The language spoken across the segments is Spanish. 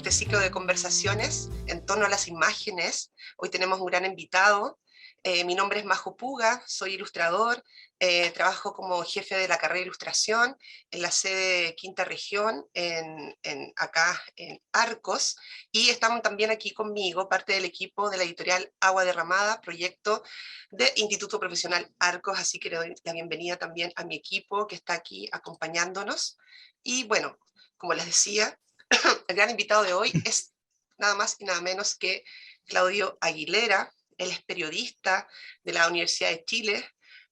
este ciclo de conversaciones en torno a las imágenes. Hoy tenemos un gran invitado. Mi nombre es Majo Puga, soy ilustrador, trabajo como jefe de la carrera de ilustración en la sede Quinta Región, acá en Arcos, y estamos también aquí conmigo, parte del equipo de la editorial Agua Derramada, proyecto de Instituto Profesional Arcos, así que le doy la bienvenida también a mi equipo que está aquí acompañándonos. Y bueno, como les decía, el gran invitado de hoy es nada más y nada menos que Claudio Aguilera. Él es periodista de la Universidad de Chile,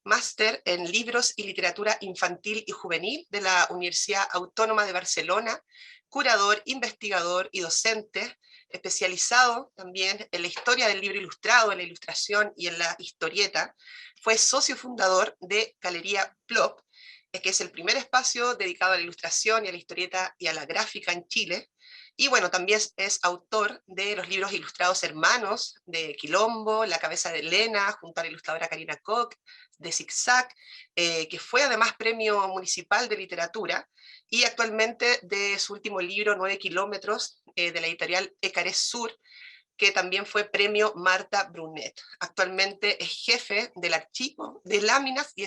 máster en libros y literatura infantil y juvenil de la Universidad Autónoma de Barcelona, curador, investigador y docente, especializado también en la historia del libro ilustrado, en la ilustración y en la historieta. Fue socio fundador de Galería Plop, que es el primer espacio dedicado a la ilustración y a la historieta y a la gráfica en Chile. Y bueno, también es autor de los libros ilustrados Hermanos, de Quilombo, La cabeza de Elena, junto a la ilustradora Karina Koch, de Zigzag, que fue además premio municipal de literatura, y actualmente de su último libro, 9 kilómetros, de la editorial Ecarés Sur, que también fue premio Marta Brunet. Actualmente es jefe del archivo de láminas y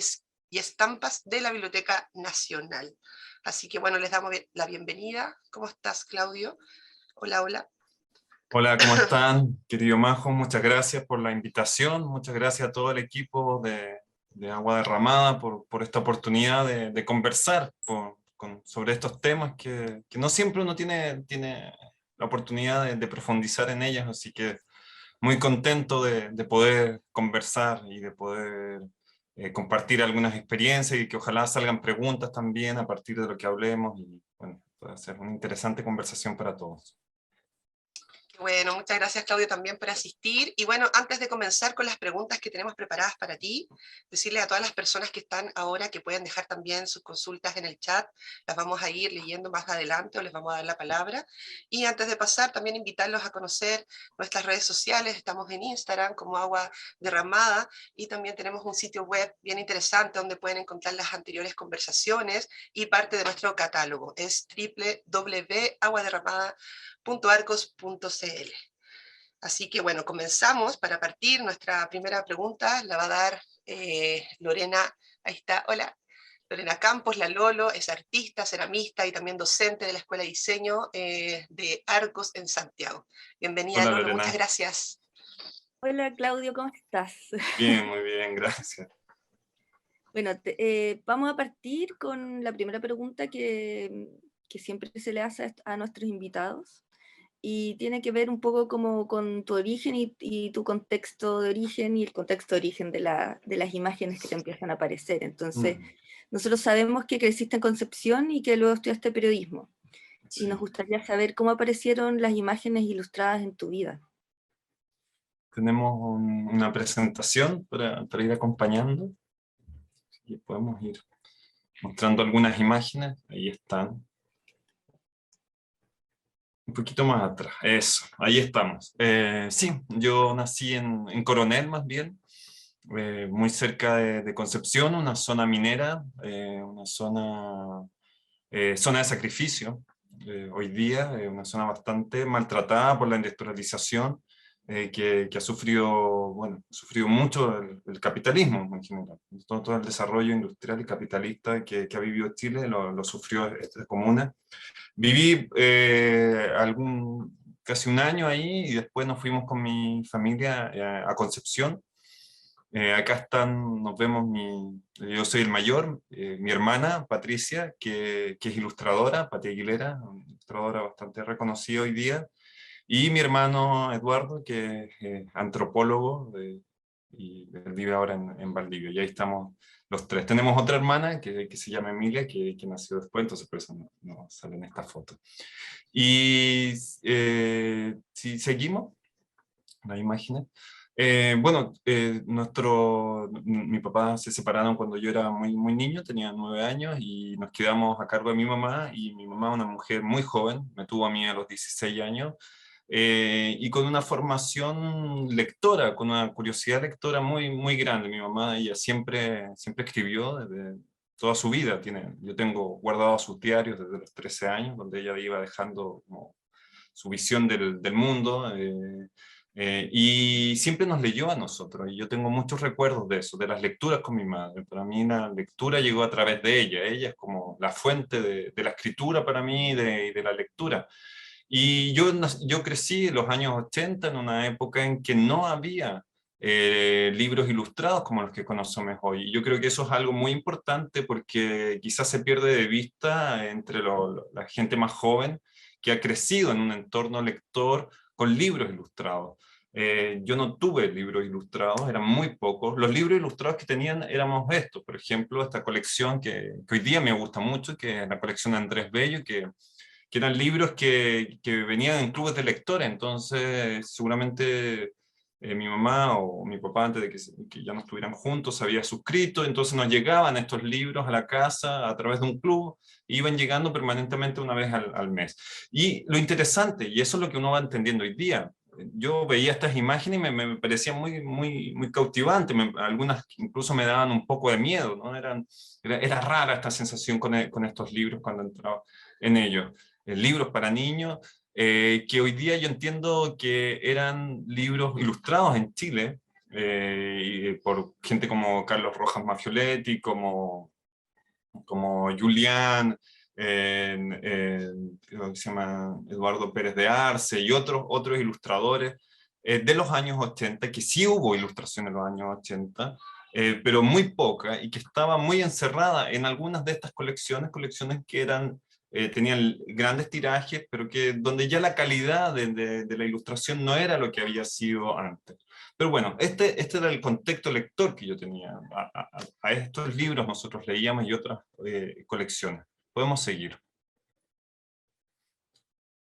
estampas de la Biblioteca Nacional. Así que bueno, les damos la bienvenida. ¿Cómo estás, Claudio? Hola, hola. Hola, ¿cómo están? Querido Majo, muchas gracias por la invitación, muchas gracias a todo el equipo de Agua Derramada por esta oportunidad de conversar sobre estos temas que no siempre uno tiene la oportunidad de profundizar en ellas, así que muy contento de poder conversar y de poder compartir algunas experiencias y que ojalá salgan preguntas también a partir de lo que hablemos y bueno, puede ser una interesante conversación para todos. Bueno, muchas gracias, Claudio, también por asistir. Y bueno, antes de comenzar con las preguntas que tenemos preparadas para ti, decirle a todas las personas que están ahora que pueden dejar también sus consultas en el chat, las vamos a ir leyendo más adelante o les vamos a dar la palabra. Y antes de pasar, también invitarlos a conocer nuestras redes sociales. Estamos en Instagram como Agua Derramada y también tenemos un sitio web bien interesante donde pueden encontrar las anteriores conversaciones y parte de nuestro catálogo. Es www.aguaderramada.arcos.cl. Así que bueno, comenzamos. Para partir, nuestra primera pregunta la va a dar Lorena, ahí está, hola, Lorena Campos, la Lolo, es artista, ceramista y también docente de la Escuela de Diseño de Arcos en Santiago. Bienvenida, Hola Lolo, muchas Lorena. gracias. Hola Claudio, ¿cómo estás? Bien, muy bien, gracias. Bueno, vamos a partir con la primera pregunta que siempre se le hace a nuestros invitados y tiene que ver un poco como con tu origen y tu contexto de origen y el contexto de origen de las imágenes que te empiezan a aparecer. Entonces, nosotros sabemos que creciste en Concepción y que luego estudiaste periodismo y nos Sí. gustaría saber cómo aparecieron las imágenes ilustradas en tu vida. Tenemos una presentación para ir acompañando y podemos ir mostrando algunas imágenes. Ahí están. Un poquito más atrás. Eso, ahí estamos. Sí, yo nací en Coronel más bien, muy cerca de Concepción, una zona minera, una zona de sacrificio. Hoy día, una zona bastante maltratada por la industrialización, que ha sufrido, bueno, ha sufrido mucho el capitalismo en general. Todo el desarrollo industrial y capitalista que ha vivido Chile lo sufrió esta comuna. Viví casi un año ahí y después nos fuimos con mi familia a Concepción. Acá están, nos vemos, yo soy el mayor, mi hermana Patricia, que es ilustradora, Pati Aguilera, una ilustradora bastante reconocida hoy día, y mi hermano Eduardo, que es antropólogo, y él vive ahora en Valdivia, y ahí estamos los tres. Tenemos otra hermana que se llama Emilia, que nació después, entonces por eso no sale en esta foto. Y si seguimos las imágenes. Bueno, mi papá se separaron cuando yo era muy niño, tenía 9 años, y nos quedamos a cargo de mi mamá, y mi mamá, una mujer muy joven, me tuvo a mí a los 16 años, y con una formación lectora, con una curiosidad lectora muy grande. Mi mamá, ella siempre escribió desde toda su vida. Yo tengo guardados sus diarios desde los 13 años, donde ella iba dejando como su visión del mundo, y siempre nos leyó a nosotros, y yo tengo muchos recuerdos de eso, de las lecturas con mi madre. Para mí la lectura llegó a través de ella es como la fuente de la escritura para mí, de la lectura. Y yo crecí en los años 80 en una época en que no había libros ilustrados como los que conocemos hoy. Y yo creo que eso es algo muy importante porque quizás se pierde de vista entre la gente más joven que ha crecido en un entorno lector con libros ilustrados. Yo no tuve libros ilustrados, eran muy pocos. Los libros ilustrados que tenían éramos estos, por ejemplo, esta colección que hoy día me gusta mucho, que es la colección de Andrés Bello, que eran libros que venían en clubes de lectores. Entonces seguramente mi mamá o mi papá, antes de que ya no estuvieran juntos, se había suscrito, entonces nos llegaban estos libros a la casa a través de un club, e iban llegando permanentemente una vez al mes. Y lo interesante, y eso es lo que uno va entendiendo hoy día, yo veía estas imágenes y me parecían muy cautivantes, algunas incluso me daban un poco de miedo, ¿no? Era rara esta sensación con estos libros cuando entraba en ellos. Libros para niños, que hoy día yo entiendo que eran libros ilustrados en Chile, por gente como Carlos Rojas Mafioletti, como Julián, ¿cómo se llama? Eduardo Pérez de Arce y otros ilustradores de los años 80, que sí hubo ilustración en los años 80, pero muy poca, y que estaba muy encerrada en algunas de estas colecciones que tenían grandes tirajes, pero donde ya la calidad de la ilustración no era lo que había sido antes. Pero bueno, este era el contexto lector que yo tenía. A estos libros nosotros leíamos y otras colecciones. Podemos seguir.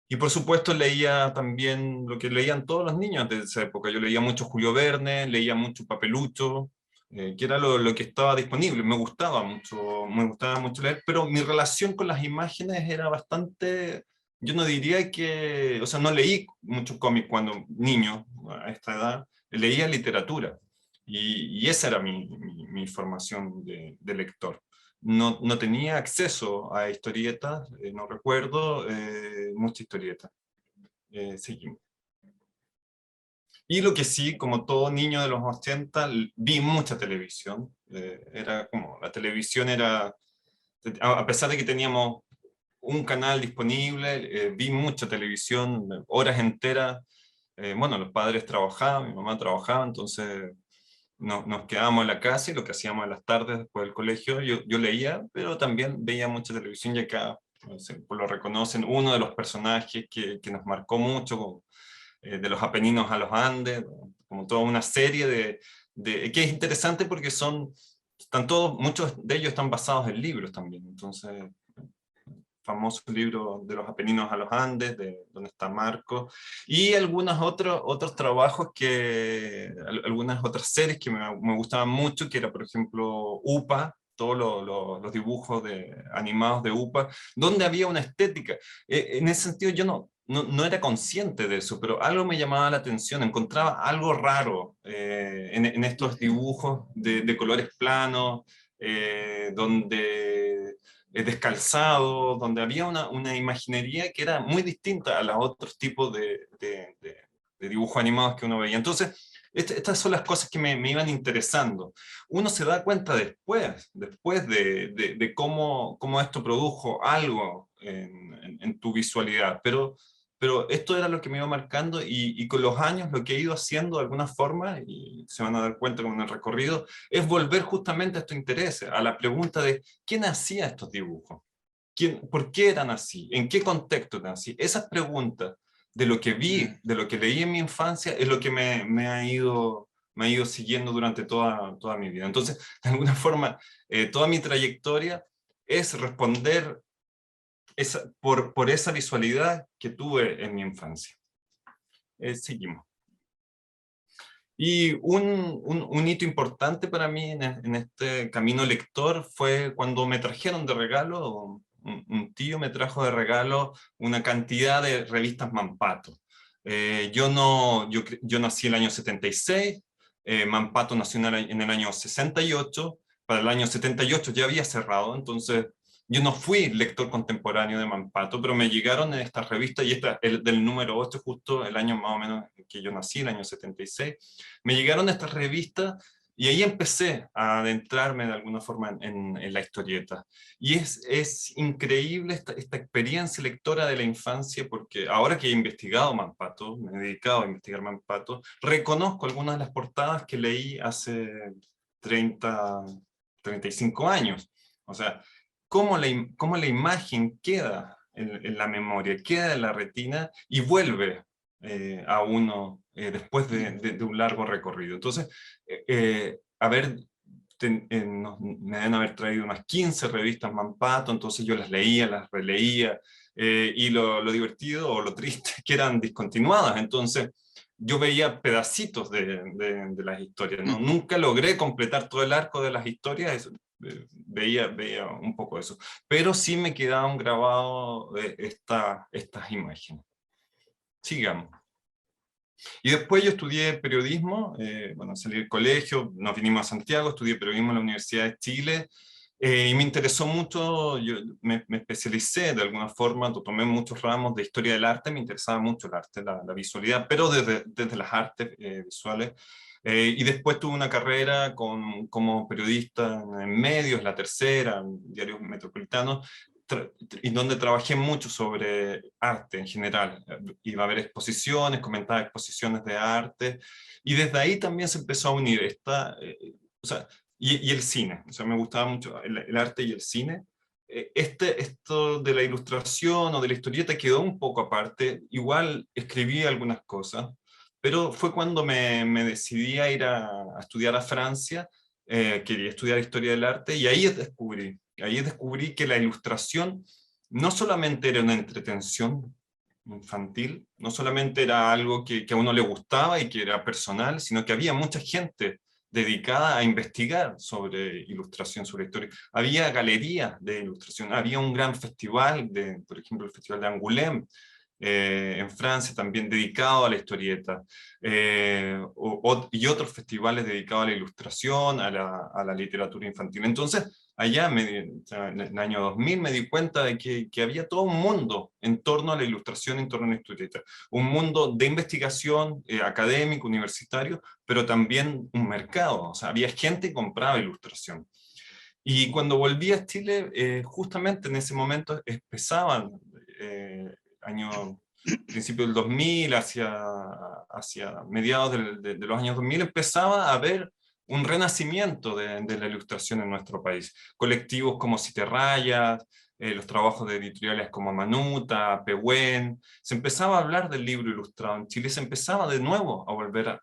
Y por supuesto leía también lo que leían todos los niños de esa época. Yo leía mucho Julio Verne, leía mucho Papelucho, que era lo que estaba disponible. Me gustaba mucho leer, pero mi relación con las imágenes era bastante... Yo no diría que... O sea, no leí mucho cómic cuando niño, a esta edad. Leía literatura. Y esa era mi formación de lector. No tenía acceso a historietas, no recuerdo mucha historieta. Seguimos. Y lo que sí, como todo niño de los 80, vi mucha televisión. Era como, la televisión era, a pesar de que teníamos un canal disponible, vi mucha televisión, horas enteras. Bueno, los padres trabajaban, mi mamá trabajaba, entonces nos quedábamos en la casa y lo que hacíamos en las tardes después del colegio, yo leía, pero también veía mucha televisión, y acá no sé, pues lo reconocen, uno de los personajes que nos marcó mucho, de los Apeninos a los Andes, como toda una serie que es interesante porque muchos de ellos están basados en libros también, entonces famoso libro de los Apeninos a los Andes, donde está Marco, y algunos otros trabajos, algunas otras series que me gustaban mucho, que era por ejemplo UPA, todos los dibujos animados de UPA, donde había una estética. En ese sentido yo no era consciente de eso, pero algo me llamaba la atención, encontraba algo raro en estos dibujos de colores planos, donde descalzado, donde había una imaginería que era muy distinta a los otros tipos de dibujos animados que uno veía. Entonces, estas son las cosas que me iban interesando. Uno se da cuenta después de cómo esto produjo algo en tu visualidad, pero esto era lo que me iba marcando, y con los años lo que he ido haciendo de alguna forma, y se van a dar cuenta con el recorrido, es volver justamente a estos intereses, a la pregunta de ¿quién hacía estos dibujos? ¿Por qué eran así? ¿En qué contexto eran así? Esas preguntas de lo que vi, de lo que leí en mi infancia, es lo que me ha ido siguiendo durante toda mi vida. Entonces, de alguna forma, toda mi trayectoria es responder por esa visualidad que tuve en mi infancia. Seguimos. Y un hito importante para mí en este camino lector fue cuando me trajeron de regalo, un tío me trajo de regalo una cantidad de revistas Mampato. Yo nací en el año 76, Mampato nació en el año 68, para el año 78 ya había cerrado, entonces Yo no fui lector contemporáneo de Mampato, pero me llegaron en estas revistas, y esta, del número 8, justo el año más o menos en que yo nací, el año 76, me llegaron estas revistas y ahí empecé a adentrarme de alguna forma en la historieta. Y es increíble esta experiencia lectora de la infancia, porque ahora que he investigado Mampato, me he dedicado a investigar Mampato, reconozco algunas de las portadas que leí hace 35 años. O sea, cómo la imagen queda en la memoria, queda en la retina y vuelve a uno después de un largo recorrido. Entonces, a ver, me deben haber traído unas 15 revistas Mampato, entonces yo las leía, las releía, y lo divertido o lo triste que eran discontinuadas, entonces yo veía pedacitos de las historias, ¿no? Nunca logré completar todo el arco de las historias, veía un poco eso, pero sí me quedaban grabado estas imágenes. Sigamos. Y después yo estudié periodismo, bueno, salí del colegio, nos vinimos a Santiago, estudié periodismo en la Universidad de Chile, y me interesó mucho, yo me especialicé de alguna forma, tomé muchos ramos de historia del arte, me interesaba mucho el arte, la visualidad, pero desde las artes visuales. Y después tuve una carrera como periodista en medios, La Tercera, en diarios metropolitanos, y donde trabajé mucho sobre arte en general. Iba a haber exposiciones, comentaba exposiciones de arte, y desde ahí también se empezó a unir o sea, y el cine. O sea, me gustaba mucho el arte y el cine. Esto de la ilustración o de la historieta quedó un poco aparte. Igual escribí algunas cosas, pero fue cuando me decidí a ir a estudiar a Francia. Quería estudiar historia del arte, y ahí descubrí que la ilustración no solamente era una entretención infantil, no solamente era algo que a uno le gustaba y que era personal, sino que había mucha gente dedicada a investigar sobre ilustración, sobre historia. Había galerías de ilustración, había un gran festival, por ejemplo, el Festival de Angoulême, en Francia, también dedicado a la historieta, y otros festivales dedicados a la ilustración, a la literatura infantil. Entonces, allá, o sea, en el año 2000, me di cuenta de que había todo un mundo en torno a la ilustración, en torno a la historieta. Un mundo de investigación académico, universitario, pero también un mercado. O sea, había gente que compraba ilustración. Y cuando volví a Chile, justamente en ese momento empezaban, año, principio del 2000, hacia mediados de los años 2000, empezaba a haber un renacimiento de la ilustración en nuestro país. Colectivos como Siete Rayas, los trabajos de editoriales como Manuta, Pehuen, se empezaba a hablar del libro ilustrado en Chile, se empezaba de nuevo a volver a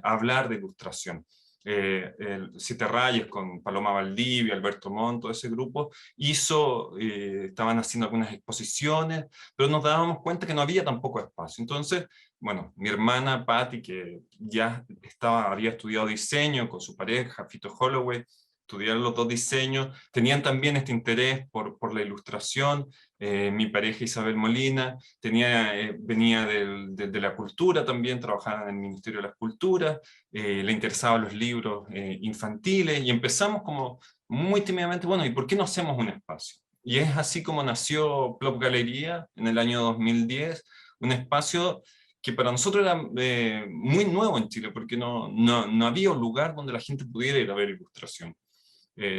hablar de ilustración. El Siete Rayas con Paloma Valdivia, Alberto Montt, todo ese grupo, estaban haciendo algunas exposiciones, pero nos dábamos cuenta que no había tampoco espacio. Entonces, bueno, mi hermana Patty, que ya había estudiado diseño con su pareja, Fito Holloway, estudiaron los dos diseños, tenían también este interés por la ilustración. Mi pareja Isabel Molina venía de la cultura también, trabajaba en el Ministerio de las Culturas, le interesaban los libros infantiles, y empezamos como muy tímidamente, bueno, ¿y por qué no hacemos un espacio? Y es así como nació Plop Galería en el año 2010, un espacio que para nosotros era muy nuevo en Chile, porque no había un lugar donde la gente pudiera ir a ver ilustración.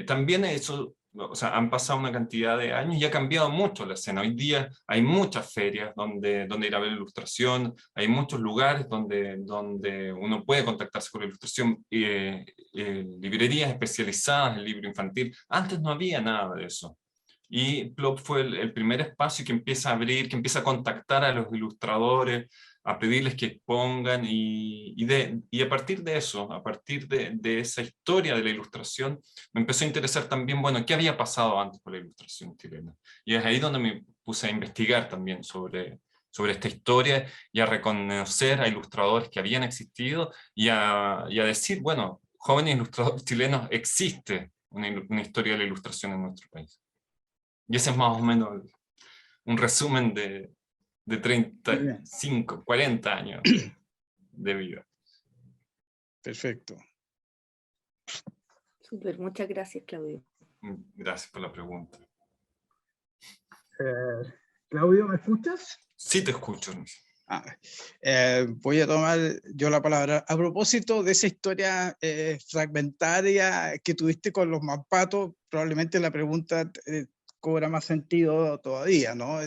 También eso, o sea, han pasado una cantidad de años y ha cambiado mucho la escena. Hoy día hay muchas ferias donde ir a ver ilustración, hay muchos lugares donde uno puede contactarse con la ilustración, librerías especializadas en libro infantil. Antes no había nada de eso. Y Plop fue el primer espacio que empieza a abrir, que empieza a contactar a los ilustradores, a pedirles que expongan, y a partir de eso, a partir de esa historia de la ilustración, me empezó a interesar también, bueno, ¿qué había pasado antes con la ilustración chilena? Y es ahí donde me puse a investigar también sobre esta historia, y a reconocer a ilustradores que habían existido, y a decir, bueno, jóvenes ilustradores chilenos, existe una historia de la ilustración en nuestro país. Y ese es más o menos un resumen de Muy bien. 35, 40 años de vida. Perfecto. Súper, muchas gracias, Claudio. Gracias por la pregunta. Claudio, ¿me escuchas? Sí, te escucho. Ah, voy a tomar yo la palabra a propósito de esa historia fragmentaria que tuviste con los mampatos. Probablemente la pregunta cobra más sentido todavía, ¿no?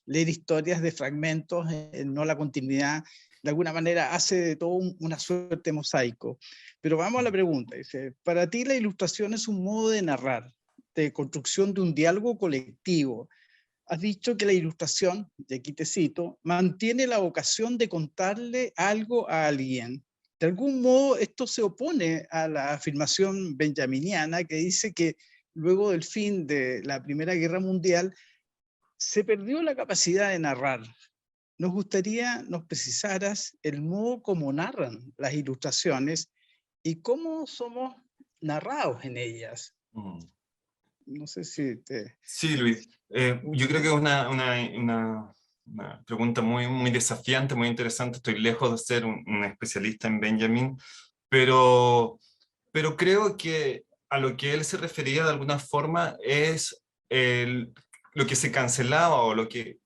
Leer historias de fragmentos, no la continuidad, de alguna manera hace de todo una suerte de mosaico. Pero vamos a la pregunta. Dice, para ti la ilustración es un modo de narrar, de construcción de un diálogo colectivo. Has dicho que la ilustración, de aquí te cito, mantiene la vocación de contarle algo a alguien. De algún modo esto se opone a la afirmación benjaminiana que dice que luego del fin de la Primera Guerra Mundial se perdió la capacidad de narrar. Nos gustaría nos precisaras el modo como narran las ilustraciones y cómo somos narrados en ellas. No sé si te... Sí, Luis. Yo creo que es una pregunta muy desafiante, muy interesante. Estoy lejos de ser un especialista en Benjamin, pero creo que a lo que él se refería de alguna forma es lo que se cancelaba o lo que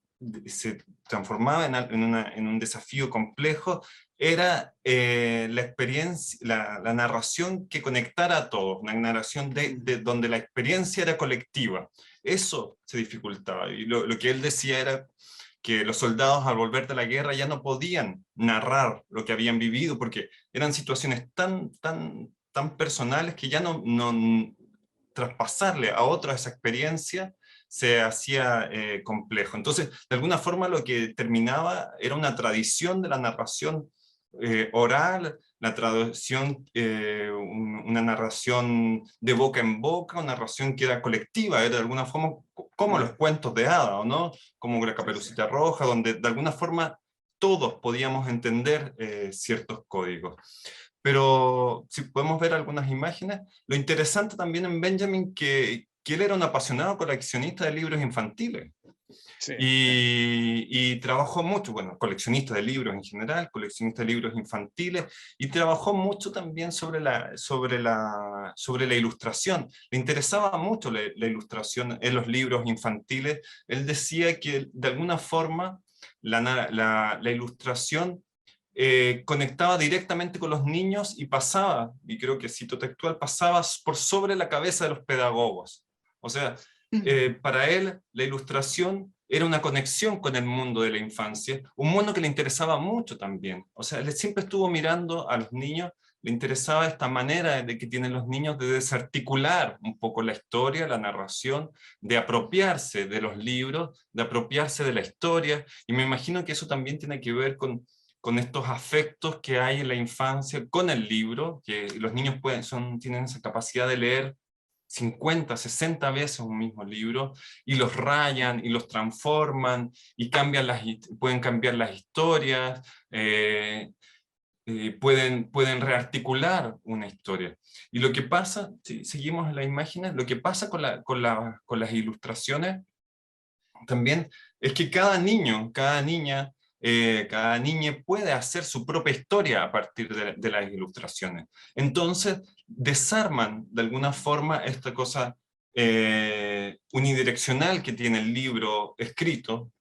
se transformaba en un desafío complejo era la experiencia, la narración que conectara a todos, una narración de donde la experiencia era colectiva. Eso se dificultaba, y lo que él decía era que los soldados al volver de la guerra ya no podían narrar lo que habían vivido, porque eran situaciones tan personales que ya no traspasarle a otros esa experiencia se hacía complejo. Entonces, de alguna forma lo que terminaba era una tradición de la narración oral, la traducción, una narración de boca en boca, una narración que era colectiva, era de alguna forma como los cuentos de hadas, ¿o no? Como la Caperucita Roja, donde de alguna forma todos podíamos entender ciertos códigos. Pero si podemos ver algunas imágenes, lo interesante también en Benjamin que él era un apasionado coleccionista de libros infantiles. Sí. Y trabajó mucho, bueno, coleccionista de libros en general, coleccionista de libros infantiles, y trabajó mucho también sobre la ilustración. Le interesaba mucho la ilustración en los libros infantiles. Él decía que de alguna forma la ilustración conectaba directamente con los niños y pasaba, y creo que cito textual, pasaba por sobre la cabeza de los pedagogos. O sea, para él la ilustración era una conexión con el mundo de la infancia, un mundo que le interesaba mucho también. O sea, él siempre estuvo mirando a los niños, le interesaba esta manera de que tienen los niños de desarticular un poco la historia, la narración, de apropiarse de los libros, de apropiarse de la historia, y me imagino que eso también tiene que ver con estos afectos que hay en la infancia con el libro, que los niños tienen esa capacidad de leer 50, 60 veces un mismo libro, y los rayan, y los transforman, y pueden cambiar las historias, pueden rearticular una historia. Y lo que pasa, si seguimos en las imágenes, lo que pasa con las ilustraciones también es que cada niño, cada niña puede hacer su propia historia a partir de las ilustraciones. Entonces, desarman de alguna forma esta cosa unidireccional que tiene el libro escrito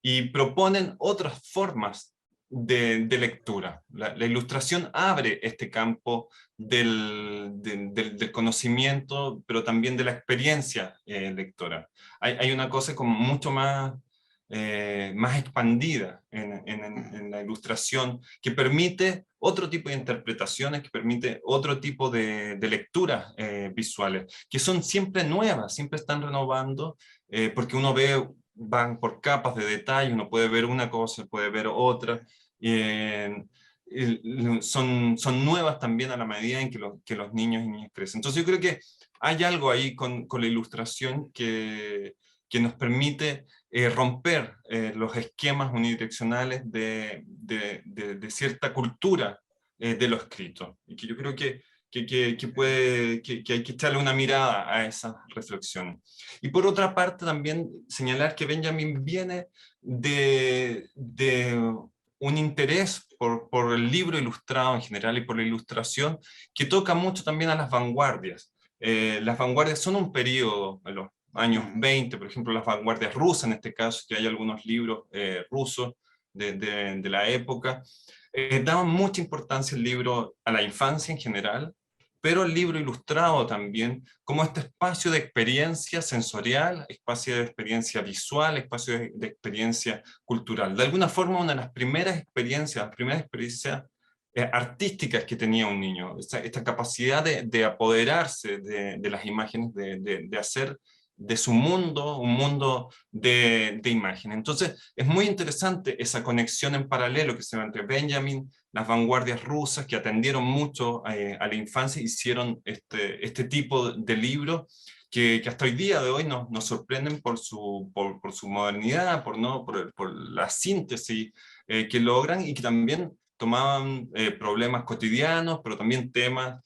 y proponen otras formas de lectura. La ilustración abre este campo del conocimiento, pero también de la experiencia lectora. Hay una cosa como mucho más expandida en la ilustración, que permite otro tipo de interpretaciones, que permite otro tipo de lecturas visuales, que son siempre nuevas, siempre están renovando, porque uno van por capas de detalle, uno puede ver una cosa, puede ver otra, son nuevas también a la medida en que los niños y niñas crecen. Entonces yo creo que hay algo ahí con la ilustración que nos permite romper los esquemas unidireccionales de cierta cultura de lo escrito, y que yo creo que hay que echarle una mirada a esas reflexiones. Y por otra parte también señalar que Benjamin viene de un interés por el libro ilustrado en general y por la ilustración, que toca mucho también a las vanguardias. Las vanguardias son un periodo, años 20, por ejemplo, las vanguardias rusas, en este caso, que hay algunos libros rusos de la época, daban mucha importancia el libro a la infancia en general, pero el libro ilustrado también, como este espacio de experiencia sensorial, espacio de experiencia visual, espacio de experiencia cultural. De alguna forma, una de las primeras experiencias artísticas que tenía un niño, esta capacidad de apoderarse de las imágenes, de hacer de su mundo un mundo de imágenes. Entonces, es muy interesante esa conexión en paralelo que se ve entre Benjamin, las vanguardias rusas que atendieron mucho a la infancia, hicieron este tipo de libros que hasta hoy día de hoy nos sorprenden por su modernidad, por la síntesis que logran, y que también tomaban problemas cotidianos, pero también temas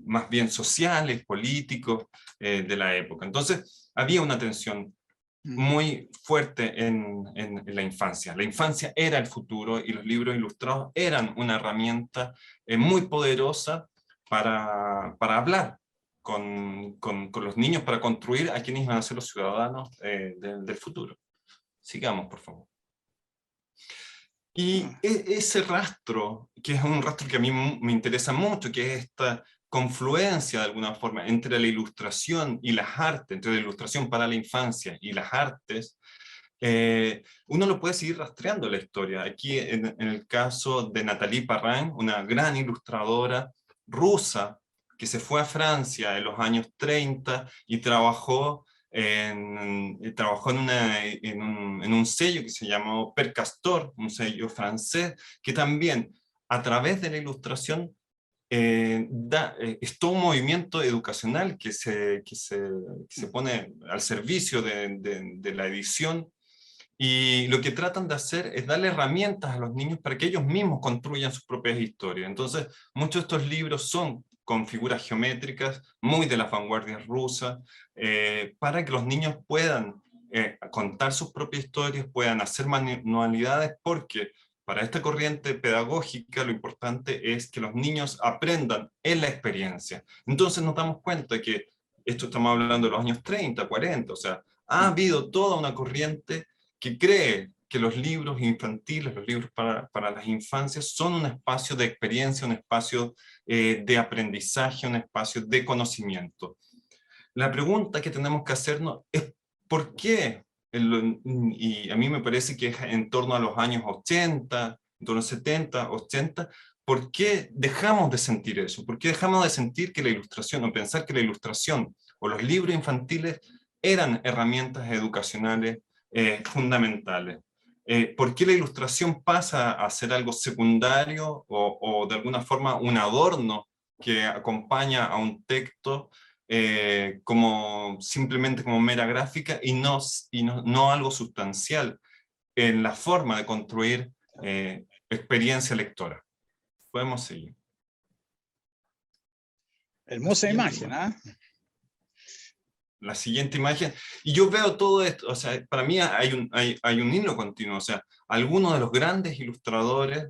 más bien sociales, políticos de la época. Entonces, había una tensión muy fuerte en la infancia. La infancia era el futuro y los libros ilustrados eran una herramienta muy poderosa para hablar con los niños, para construir a quienes van a ser los ciudadanos del futuro. Sigamos, por favor. Y ese rastro, que es un rastro que a mí me interesa mucho, que es esta confluencia de alguna forma entre la ilustración y las artes, entre la ilustración para la infancia y las artes, uno lo puede seguir rastreando la historia. Aquí en el caso de Nathalie Perrin, una gran ilustradora rusa que se fue a Francia en los años 30 y trabajó en un sello que se llamó Per Castor, un sello francés, que también a través de la ilustración es todo un movimiento educacional que se pone al servicio de la edición, y lo que tratan de hacer es darle herramientas a los niños para que ellos mismos construyan sus propias historias. Entonces, muchos de estos libros son con figuras geométricas, muy de las vanguardias rusas, para que los niños puedan contar sus propias historias, puedan hacer manualidades, porque para esta corriente pedagógica lo importante es que los niños aprendan en la experiencia. Entonces nos damos cuenta de que, esto estamos hablando de los años 30, 40, o sea, ha habido toda una corriente que cree que los libros infantiles, los libros para las infancias, son un espacio de experiencia, un espacio de aprendizaje, un espacio de conocimiento. La pregunta que tenemos que hacernos es ¿por qué? Y a mí me parece que es en torno a los años 80, en torno a 70, 80, ¿por qué dejamos de sentir eso? ¿Por qué dejamos de sentir que la ilustración, o pensar que la ilustración o los libros infantiles eran herramientas educacionales fundamentales? ¿Por qué la ilustración pasa a ser algo secundario o de alguna forma un adorno que acompaña a un texto simplemente como mera gráfica y no algo sustancial en la forma de construir experiencia lectora? Podemos seguir. Hermosa imagen, ¿ah? La siguiente imagen, y yo veo todo esto, o sea, para mí hay un hilo continuo, o sea, algunos de los grandes ilustradores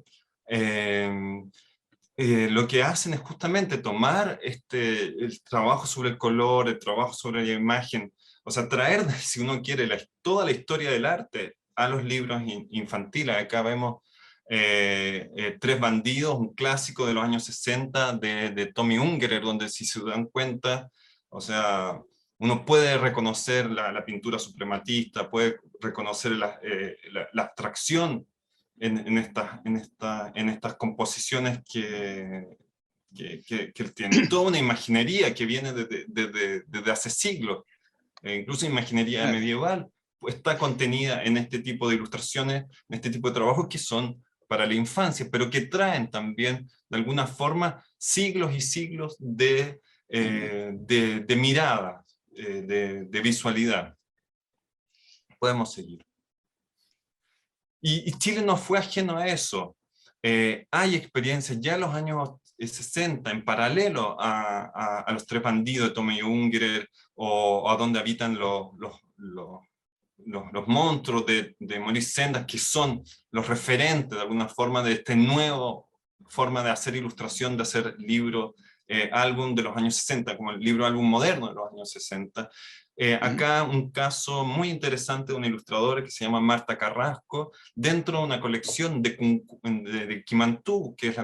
lo que hacen es justamente tomar el trabajo sobre el color, el trabajo sobre la imagen, o sea, traer, si uno quiere, toda la historia del arte a los libros infantiles. Acá vemos Tres bandidos, un clásico de los años 60 de Tommy Ungerer, donde si se dan cuenta, o sea, uno puede reconocer la pintura suprematista, puede reconocer la abstracción en estas composiciones que él tiene. Toda una imaginería que viene desde hace siglos, incluso imaginería medieval, pues está contenida en este tipo de ilustraciones, en este tipo de trabajos que son para la infancia, pero que traen también, de alguna forma, siglos y siglos de mirada, de visualidad. Podemos seguir. Y Chile no fue ajeno a eso. Hay experiencias ya en los años 60, en paralelo a los Tres bandidos de Tommy Ungerer, o a donde habitan los monstruos de Maurice Sendak, que son los referentes de alguna forma de esta nueva forma de hacer ilustración, de hacer libros álbum de los años 60, como el libro álbum moderno de los años 60. Acá un caso muy interesante de una ilustradora que se llama Marta Carrasco, dentro de una colección de Quimantú, que es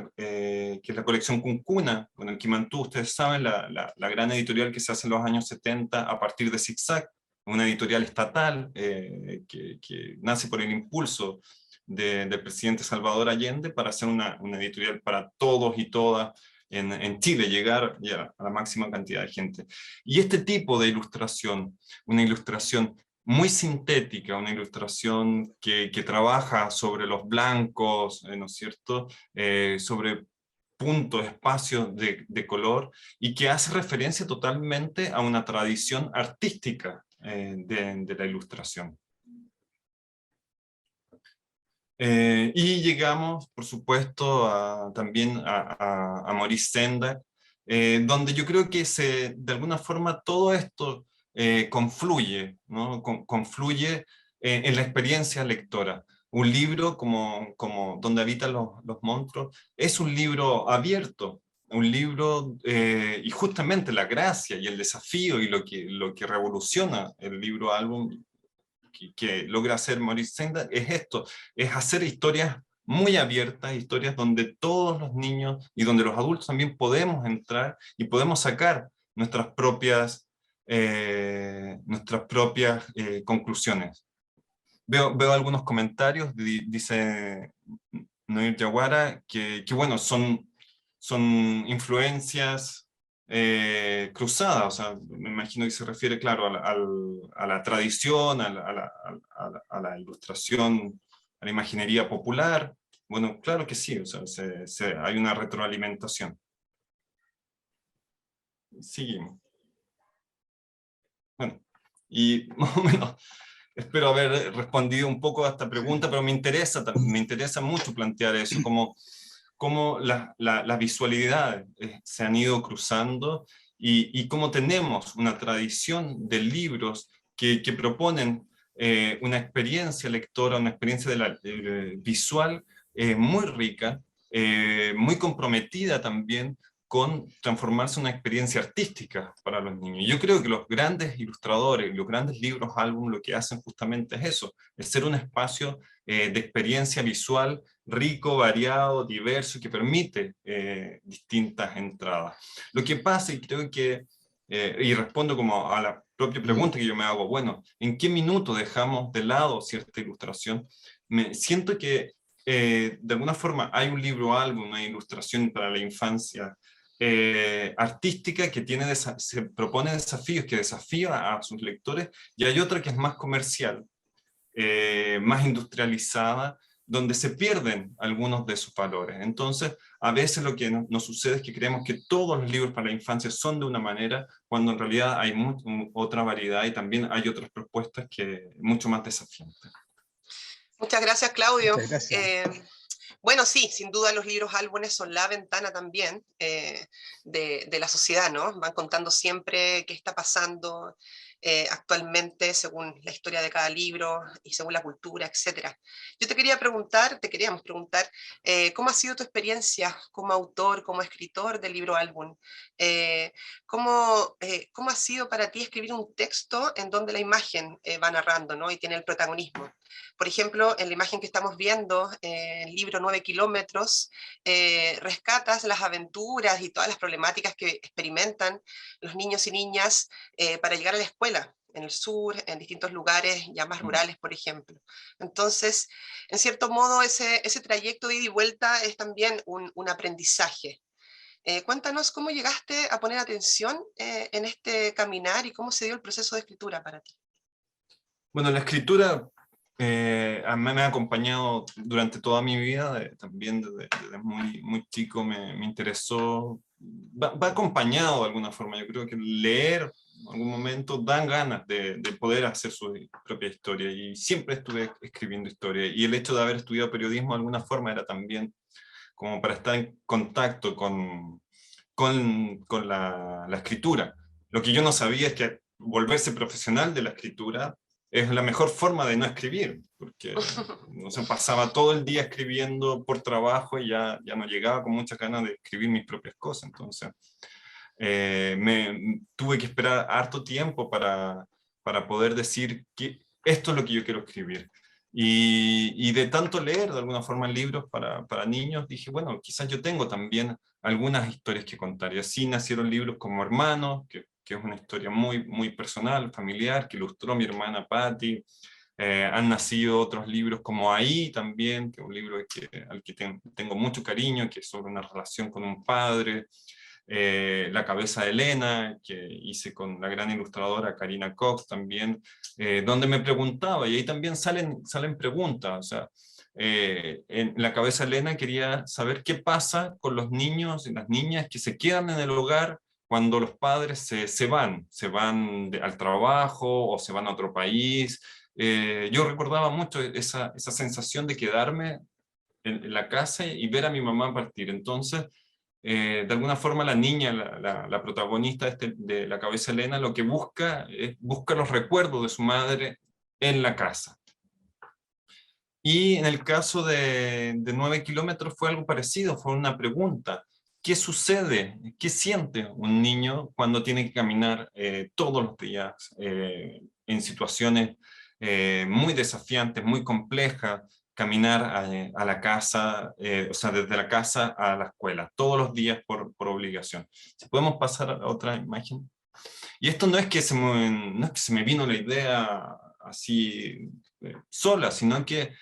la colección Cuncuna. Bueno, el Quimantú, ustedes saben, la gran editorial que se hace en los años 70 a partir de Zigzag, una editorial estatal que nace por el impulso del presidente Salvador Allende para hacer una editorial para todos y todas en Chile, llegar ya a la máxima cantidad de gente. Y este tipo de ilustración, una ilustración muy sintética, una ilustración que trabaja sobre los blancos, ¿no es cierto?, sobre puntos, espacios de color, y que hace referencia totalmente a una tradición artística de la ilustración. Y llegamos, por supuesto, también a Maurice Sendak, donde yo creo que de alguna forma todo esto confluye, ¿no? Confluye en la experiencia lectora. Un libro como Donde habitan los monstruos es un libro abierto, un libro, y justamente la gracia y el desafío y lo que revoluciona el libro álbum que logra hacer Maurice Sendak es esto, es hacer historias muy abiertas, historias donde todos los niños y donde los adultos también podemos entrar y podemos sacar nuestras propias conclusiones. Veo algunos comentarios, dice Noir Yaguara, que bueno, son influencias cruzada, o sea, me imagino que se refiere, claro, a la tradición, a la ilustración, a la imaginería popular. Bueno, claro que sí, o sea, hay una retroalimentación. Seguimos. Bueno, y más o menos espero haber respondido un poco a esta pregunta, pero me interesa mucho plantear eso, cómo las visualidades se han ido cruzando y cómo tenemos una tradición de libros que proponen una experiencia lectora, una experiencia visual muy rica, muy comprometida también con transformarse en una experiencia artística para los niños. Yo creo que los grandes ilustradores, los grandes libros, álbum, lo que hacen justamente es eso, es ser un espacio de experiencia visual rico, variado, diverso, que permite distintas entradas. Lo que pasa, y creo que, y respondo como a la propia pregunta que yo me hago, bueno, ¿en qué minuto dejamos de lado cierta ilustración? Siento que de alguna forma hay un libro álbum, una ilustración para la infancia artística que se propone desafíos, que desafía a sus lectores, y hay otra que es más comercial, más industrializada, donde se pierden algunos de sus valores. Entonces, a veces lo que nos sucede es que creemos que todos los libros para la infancia son de una manera, cuando en realidad hay otra variedad y también hay otras propuestas que mucho más desafiantes. Muchas gracias, Claudio. Muchas gracias. Bueno, sí, sin duda los libros álbumes son la ventana también de la sociedad, ¿no? Van contando siempre qué está pasando actualmente según la historia de cada libro y según la cultura, etc. Yo te queríamos preguntar, ¿cómo ha sido tu experiencia como autor, como escritor del libro álbum? ¿Cómo ha sido para ti escribir un texto en donde la imagen va narrando, ¿no? Y tiene el protagonismo? Por ejemplo, en la imagen que estamos viendo, el libro 9 kilómetros, rescatas las aventuras y todas las problemáticas que experimentan los niños y niñas para llegar a la escuela, en el sur, en distintos lugares ya más rurales, por ejemplo. Entonces, en cierto modo, ese trayecto de ida y vuelta es también un aprendizaje. Cuéntanos cómo llegaste a poner atención en este caminar y cómo se dio el proceso de escritura para ti. Bueno, la escritura a mí me ha acompañado durante toda mi vida, también desde muy chico me interesó, va acompañado de alguna forma. Yo creo que leer en algún momento dan ganas de poder hacer su propia historia, y siempre estuve escribiendo historia, y el hecho de haber estudiado periodismo de alguna forma era también como para estar en contacto con la escritura. Lo que yo no sabía es que volverse profesional de la escritura es la mejor forma de no escribir, porque no se pasaba todo el día escribiendo por trabajo y ya no llegaba con muchas ganas de escribir mis propias cosas. Entonces, tuve que esperar harto tiempo para poder decir que esto es lo que yo quiero escribir. Y de tanto leer, de alguna forma, libros para niños, dije, bueno, quizás yo tengo también algunas historias que contar. Y así nacieron libros como Hermanos, que es una historia muy personal, familiar, que ilustró mi hermana Patti. Han nacido otros libros como Ahí también, que es un libro al que tengo mucho cariño, que es sobre una relación con un padre. La cabeza de Elena, que hice con la gran ilustradora Karina Cox también, donde me preguntaba, y ahí también salen preguntas, o sea, en la cabeza de Elena quería saber qué pasa con los niños y las niñas que se quedan en el hogar cuando los padres se van al trabajo o se van a otro país. Yo recordaba mucho esa sensación de quedarme en la casa y ver a mi mamá partir. Entonces, de alguna forma la niña, la protagonista de La cabeza de Elena, lo que busca los recuerdos de su madre en la casa. Y en el caso de 9 kilómetros fue algo parecido, fue una pregunta. ¿Qué sucede? ¿Qué siente un niño cuando tiene que caminar todos los días en situaciones muy desafiantes, muy complejas? Caminar a la casa, o sea, desde la casa a la escuela, todos los días por obligación. Si podemos pasar a otra imagen. Y esto no es que no es que se me vino la idea así sola, sino que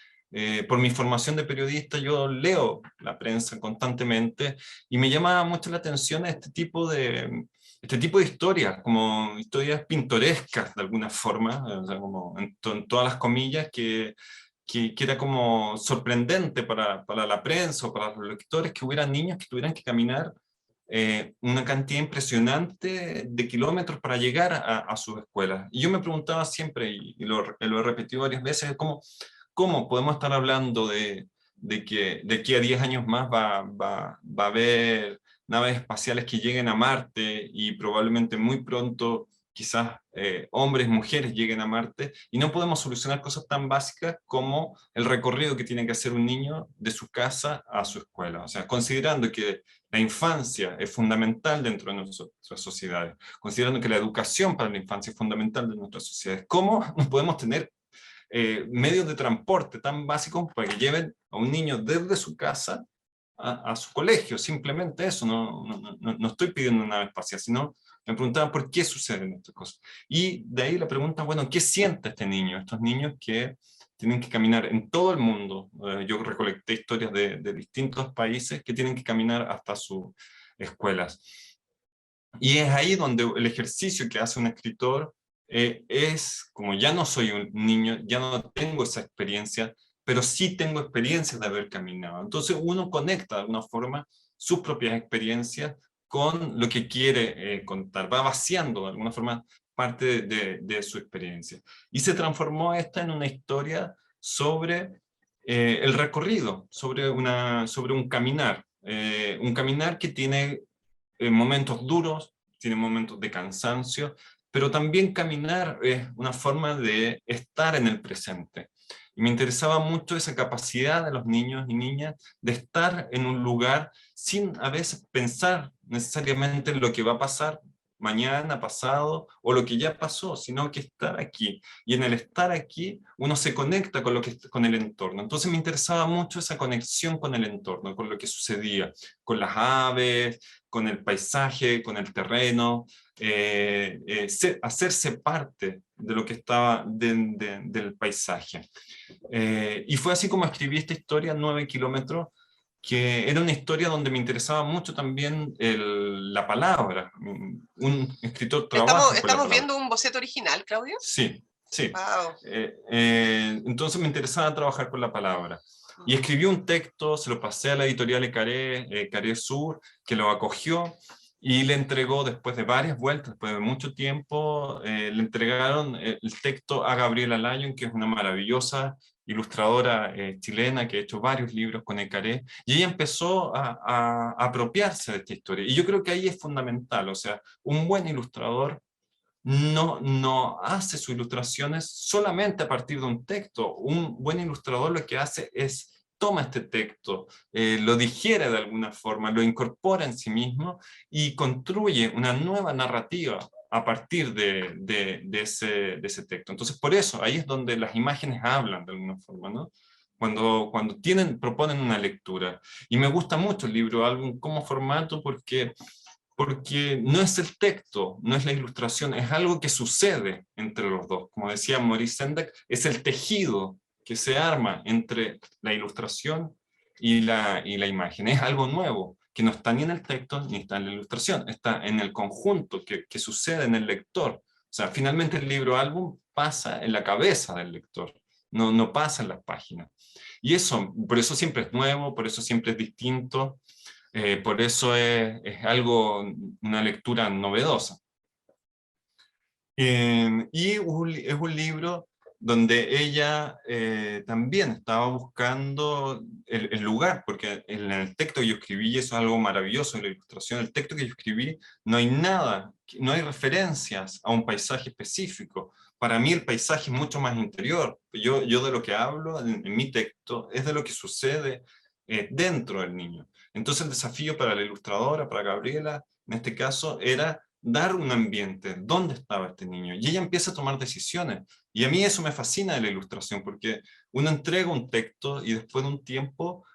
por mi formación de periodista yo leo la prensa constantemente y me llama mucho la atención este tipo de historias, como historias pintorescas de alguna forma, o sea, como en todas las comillas, que era como sorprendente para la prensa o para los lectores que hubieran niños que tuvieran que caminar una cantidad impresionante de kilómetros para llegar a sus escuelas. Y yo me preguntaba siempre, y lo he repetido varias veces, ¿cómo podemos estar hablando de que a 10 años más va a haber naves espaciales que lleguen a Marte y probablemente muy pronto quizás hombres, mujeres lleguen a Marte, y no podemos solucionar cosas tan básicas como el recorrido que tiene que hacer un niño de su casa a su escuela? O sea, considerando que la infancia es fundamental dentro de nuestras sociedades, considerando que la educación para la infancia es fundamental de nuestras sociedades, ¿cómo no podemos tener medios de transporte tan básicos para que lleven a un niño desde su casa a su colegio? Simplemente eso, no estoy pidiendo una nave espacial, sino me preguntaba por qué suceden estas cosas. Y de ahí la pregunta, bueno, ¿qué siente este niño? Estos niños que tienen que caminar en todo el mundo. Yo recolecté historias de distintos países que tienen que caminar hasta sus escuelas. Y es ahí donde el ejercicio que hace un escritor es, como ya no soy un niño, ya no tengo esa experiencia, pero sí tengo experiencias de haber caminado. Entonces uno conecta de alguna forma sus propias experiencias con lo que quiere contar, va vaciando de alguna forma parte de su experiencia. Y se transformó esta en una historia sobre el recorrido, sobre un caminar que tiene momentos duros, tiene momentos de cansancio, pero también caminar es una forma de estar en el presente. Y me interesaba mucho esa capacidad de los niños y niñas de estar en un lugar sin a veces pensar necesariamente en lo que va a pasar mañana, pasado, o lo que ya pasó, sino que estar aquí. Y en el estar aquí, uno se conecta con el entorno. Entonces me interesaba mucho esa conexión con el entorno, con lo que sucedía, con las aves, con el paisaje, con el terreno, hacerse parte de lo que estaba del paisaje. Y fue así como escribí esta historia, 9 kilómetros, que era una historia donde me interesaba mucho también la palabra. Un escritor trabaja con la Estamos palabra. viendo un boceto original, Claudio. Sí, sí. Wow. Entonces me interesaba trabajar con la palabra. Y escribí un texto, se lo pasé a la editorial Caré Sur, que lo acogió y le entregó, después de varias vueltas, después de mucho tiempo, le entregaron el texto a Gabriela Lyon, que es una maravillosa ilustradora chilena que ha hecho varios libros con Caré, y ella empezó a apropiarse de esta historia. Y yo creo que ahí es fundamental, o sea, un buen ilustrador no hace sus ilustraciones solamente a partir de un texto. Un buen ilustrador lo que hace es toma este texto, lo digiere de alguna forma, lo incorpora en sí mismo y construye una nueva narrativa a partir de ese texto. Entonces, por eso, ahí es donde las imágenes hablan de alguna forma, ¿no? Cuando proponen una lectura. Y me gusta mucho el libro álbum como formato porque no es el texto, no es la ilustración, es algo que sucede entre los dos. Como decía Maurice Sendak, es el tejido que se arma entre la ilustración y la imagen. Es algo nuevo, que no está ni en el texto ni está en la ilustración, está en el conjunto que sucede en el lector. O sea, finalmente el libro álbum pasa en la cabeza del lector, no pasa en las páginas. Y eso, por eso siempre es nuevo, por eso siempre es distinto, por eso es algo, una lectura novedosa. Y es un libro donde ella también estaba buscando el lugar, porque en el texto que yo escribí, y eso es algo maravilloso en la ilustración, el texto que yo escribí, no hay nada, no hay referencias a un paisaje específico. Para mí el paisaje es mucho más interior. Yo de lo que hablo en mi texto es de lo que sucede dentro del niño. Entonces el desafío para la ilustradora, para Gabriela, en este caso, era dar un ambiente, dónde estaba este niño. Y ella empieza a tomar decisiones. Y a mí eso me fascina de la ilustración, porque uno entrega un texto y después de un tiempo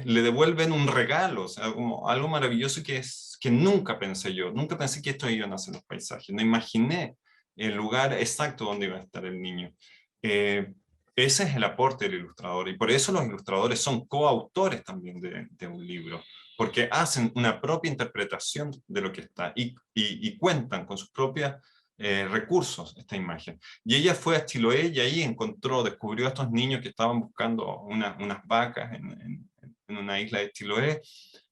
le devuelven un regalo, o sea, como algo maravilloso que nunca pensé yo. Nunca pensé que esto iban a ser los paisajes. No imaginé el lugar exacto donde iba a estar el niño. Eh, Ese es el aporte del ilustrador. Y por eso los ilustradores son coautores también de un libro, porque hacen una propia interpretación de lo que está y cuentan con sus propios recursos esta imagen. Y ella fue a Chiloé y ahí descubrió a estos niños que estaban buscando unas vacas en una isla de Chiloé,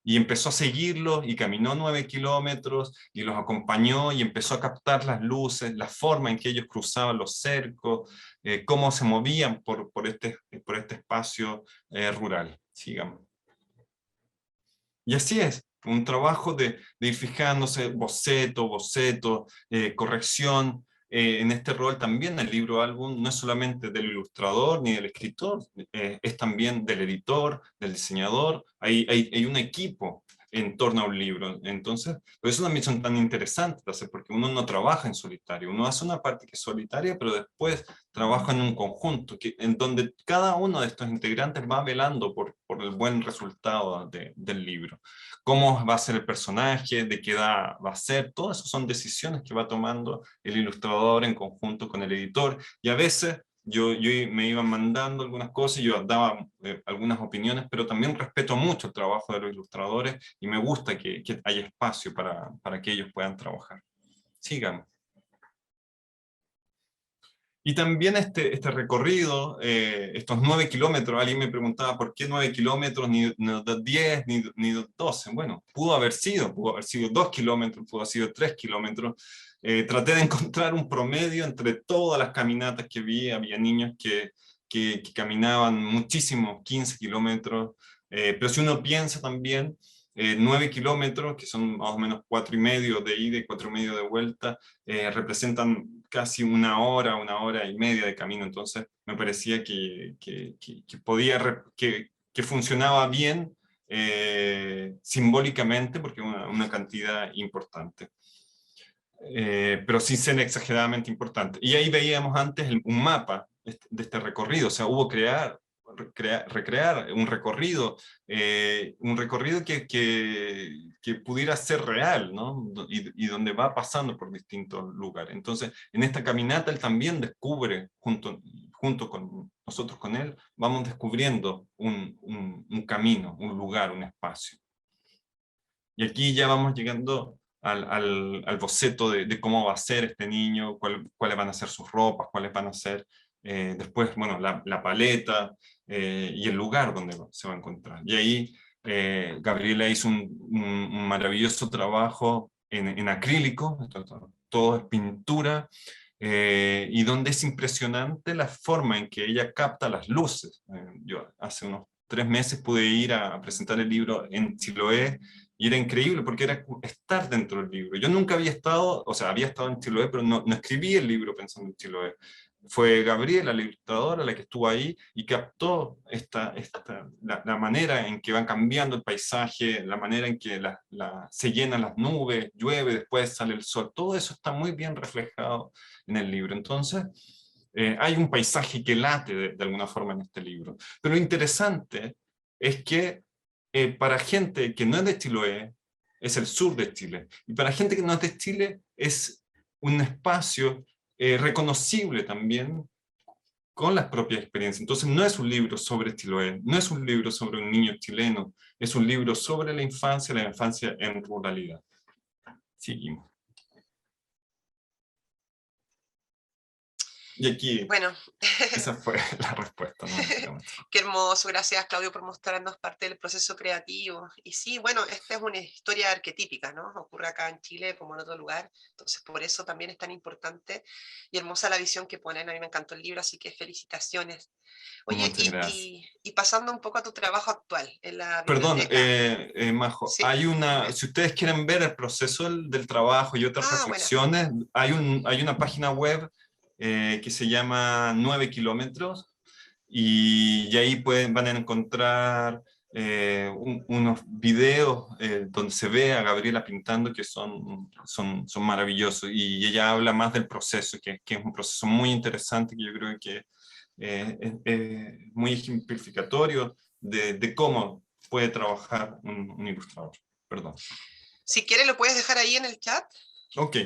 y empezó a seguirlos y caminó 9 kilómetros y los acompañó y empezó a captar las luces, la forma en que ellos cruzaban los cercos, cómo se movían por este espacio rural. Sigamos. Y así es, un trabajo de ir fijándose, boceto, corrección. En este rol también el libro álbum no es solamente del ilustrador ni del escritor, es también del editor, del diseñador. Hay un equipo en torno a un libro. Entonces, por eso también son tan interesantes, porque uno no trabaja en solitario, uno hace una parte que es solitaria, pero después trabaja en un conjunto, en donde cada uno de estos integrantes va velando por el buen resultado del libro. Cómo va a ser el personaje, de qué edad va a ser, todas esas son decisiones que va tomando el ilustrador en conjunto con el editor, y a veces yo me iban mandando algunas cosas y yo daba algunas opiniones, pero también respeto mucho el trabajo de los ilustradores y me gusta que haya espacio para que ellos puedan trabajar. Sigamos. Y también este recorrido, estos 9 kilómetros, alguien me preguntaba por qué 9 kilómetros, ni 10, ni 12. Bueno, pudo haber sido 2 kilómetros, pudo haber sido 3 kilómetros. Traté de encontrar un promedio entre todas las caminatas que vi. Había niños que caminaban muchísimo, 15 kilómetros. Pero si uno piensa también, 9 kilómetros, que son más o menos 4,5 de ida y 4,5 de vuelta, representan casi una hora y media de camino. Entonces me parecía que funcionaba bien simbólicamente, porque es una cantidad importante. Pero sin ser exageradamente importante. Y ahí veíamos antes un mapa de este recorrido, o sea, hubo recrear un recorrido que pudiera ser real, ¿no? Y donde va pasando por distintos lugares. Entonces, en esta caminata él también descubre, junto con nosotros, con él, vamos descubriendo un camino, un lugar, un espacio. Y aquí ya vamos llegando al boceto de cómo va a ser este niño, cuáles van a ser sus ropas, cuáles van a ser después, bueno, la paleta y el lugar donde se va a encontrar. Y ahí Gabriela hizo un maravilloso trabajo en acrílico, todo es pintura, y donde es impresionante la forma en que ella capta las luces. Yo hace unos 3 meses pude ir a presentar el libro en Chiloé, Y era increíble porque era estar dentro del libro. Yo nunca había estado, o sea, había estado en Chiloé, pero no escribí el libro pensando en Chiloé. Fue Gabriela, la ilustradora, la que estuvo ahí y captó la manera en que va cambiando el paisaje, la manera en que se llenan las nubes, llueve, después sale el sol. Todo eso está muy bien reflejado en el libro. Entonces, hay un paisaje que late de alguna forma en este libro. Pero lo interesante es que para gente que no es de Chiloé, es el sur de Chile. Y para gente que no es de Chile, es un espacio reconocible también con las propias experiencias. Entonces no es un libro sobre Chiloé, no es un libro sobre un niño chileno, es un libro sobre la infancia en ruralidad. Seguimos. Y aquí, Bueno, esa fue la respuesta, ¿no? qué hermoso, gracias Claudio por mostrarnos parte del proceso creativo. Y sí, bueno, esta es una historia arquetípica, ¿no? Ocurre acá en Chile como en otro lugar, entonces por eso también es tan importante y hermosa la visión que ponen. A mí me encantó el libro, así que felicitaciones. Oye, Muchas gracias. y pasando un poco a tu trabajo actual en la Perdón, biblioteca. Majo, Sí, hay una, dime. si ustedes quieren ver el proceso del trabajo y otras Ah, bueno, reflexiones, hay una página web que se llama 9 kilómetros y ahí van a encontrar unos videos donde se ve a Gabriela pintando que son maravillosos y ella habla más del proceso, que es un proceso muy interesante que yo creo que es muy ejemplificatorio de cómo puede trabajar un ilustrador. Perdón. si quieres lo puedes dejar ahí en el chat. Ok.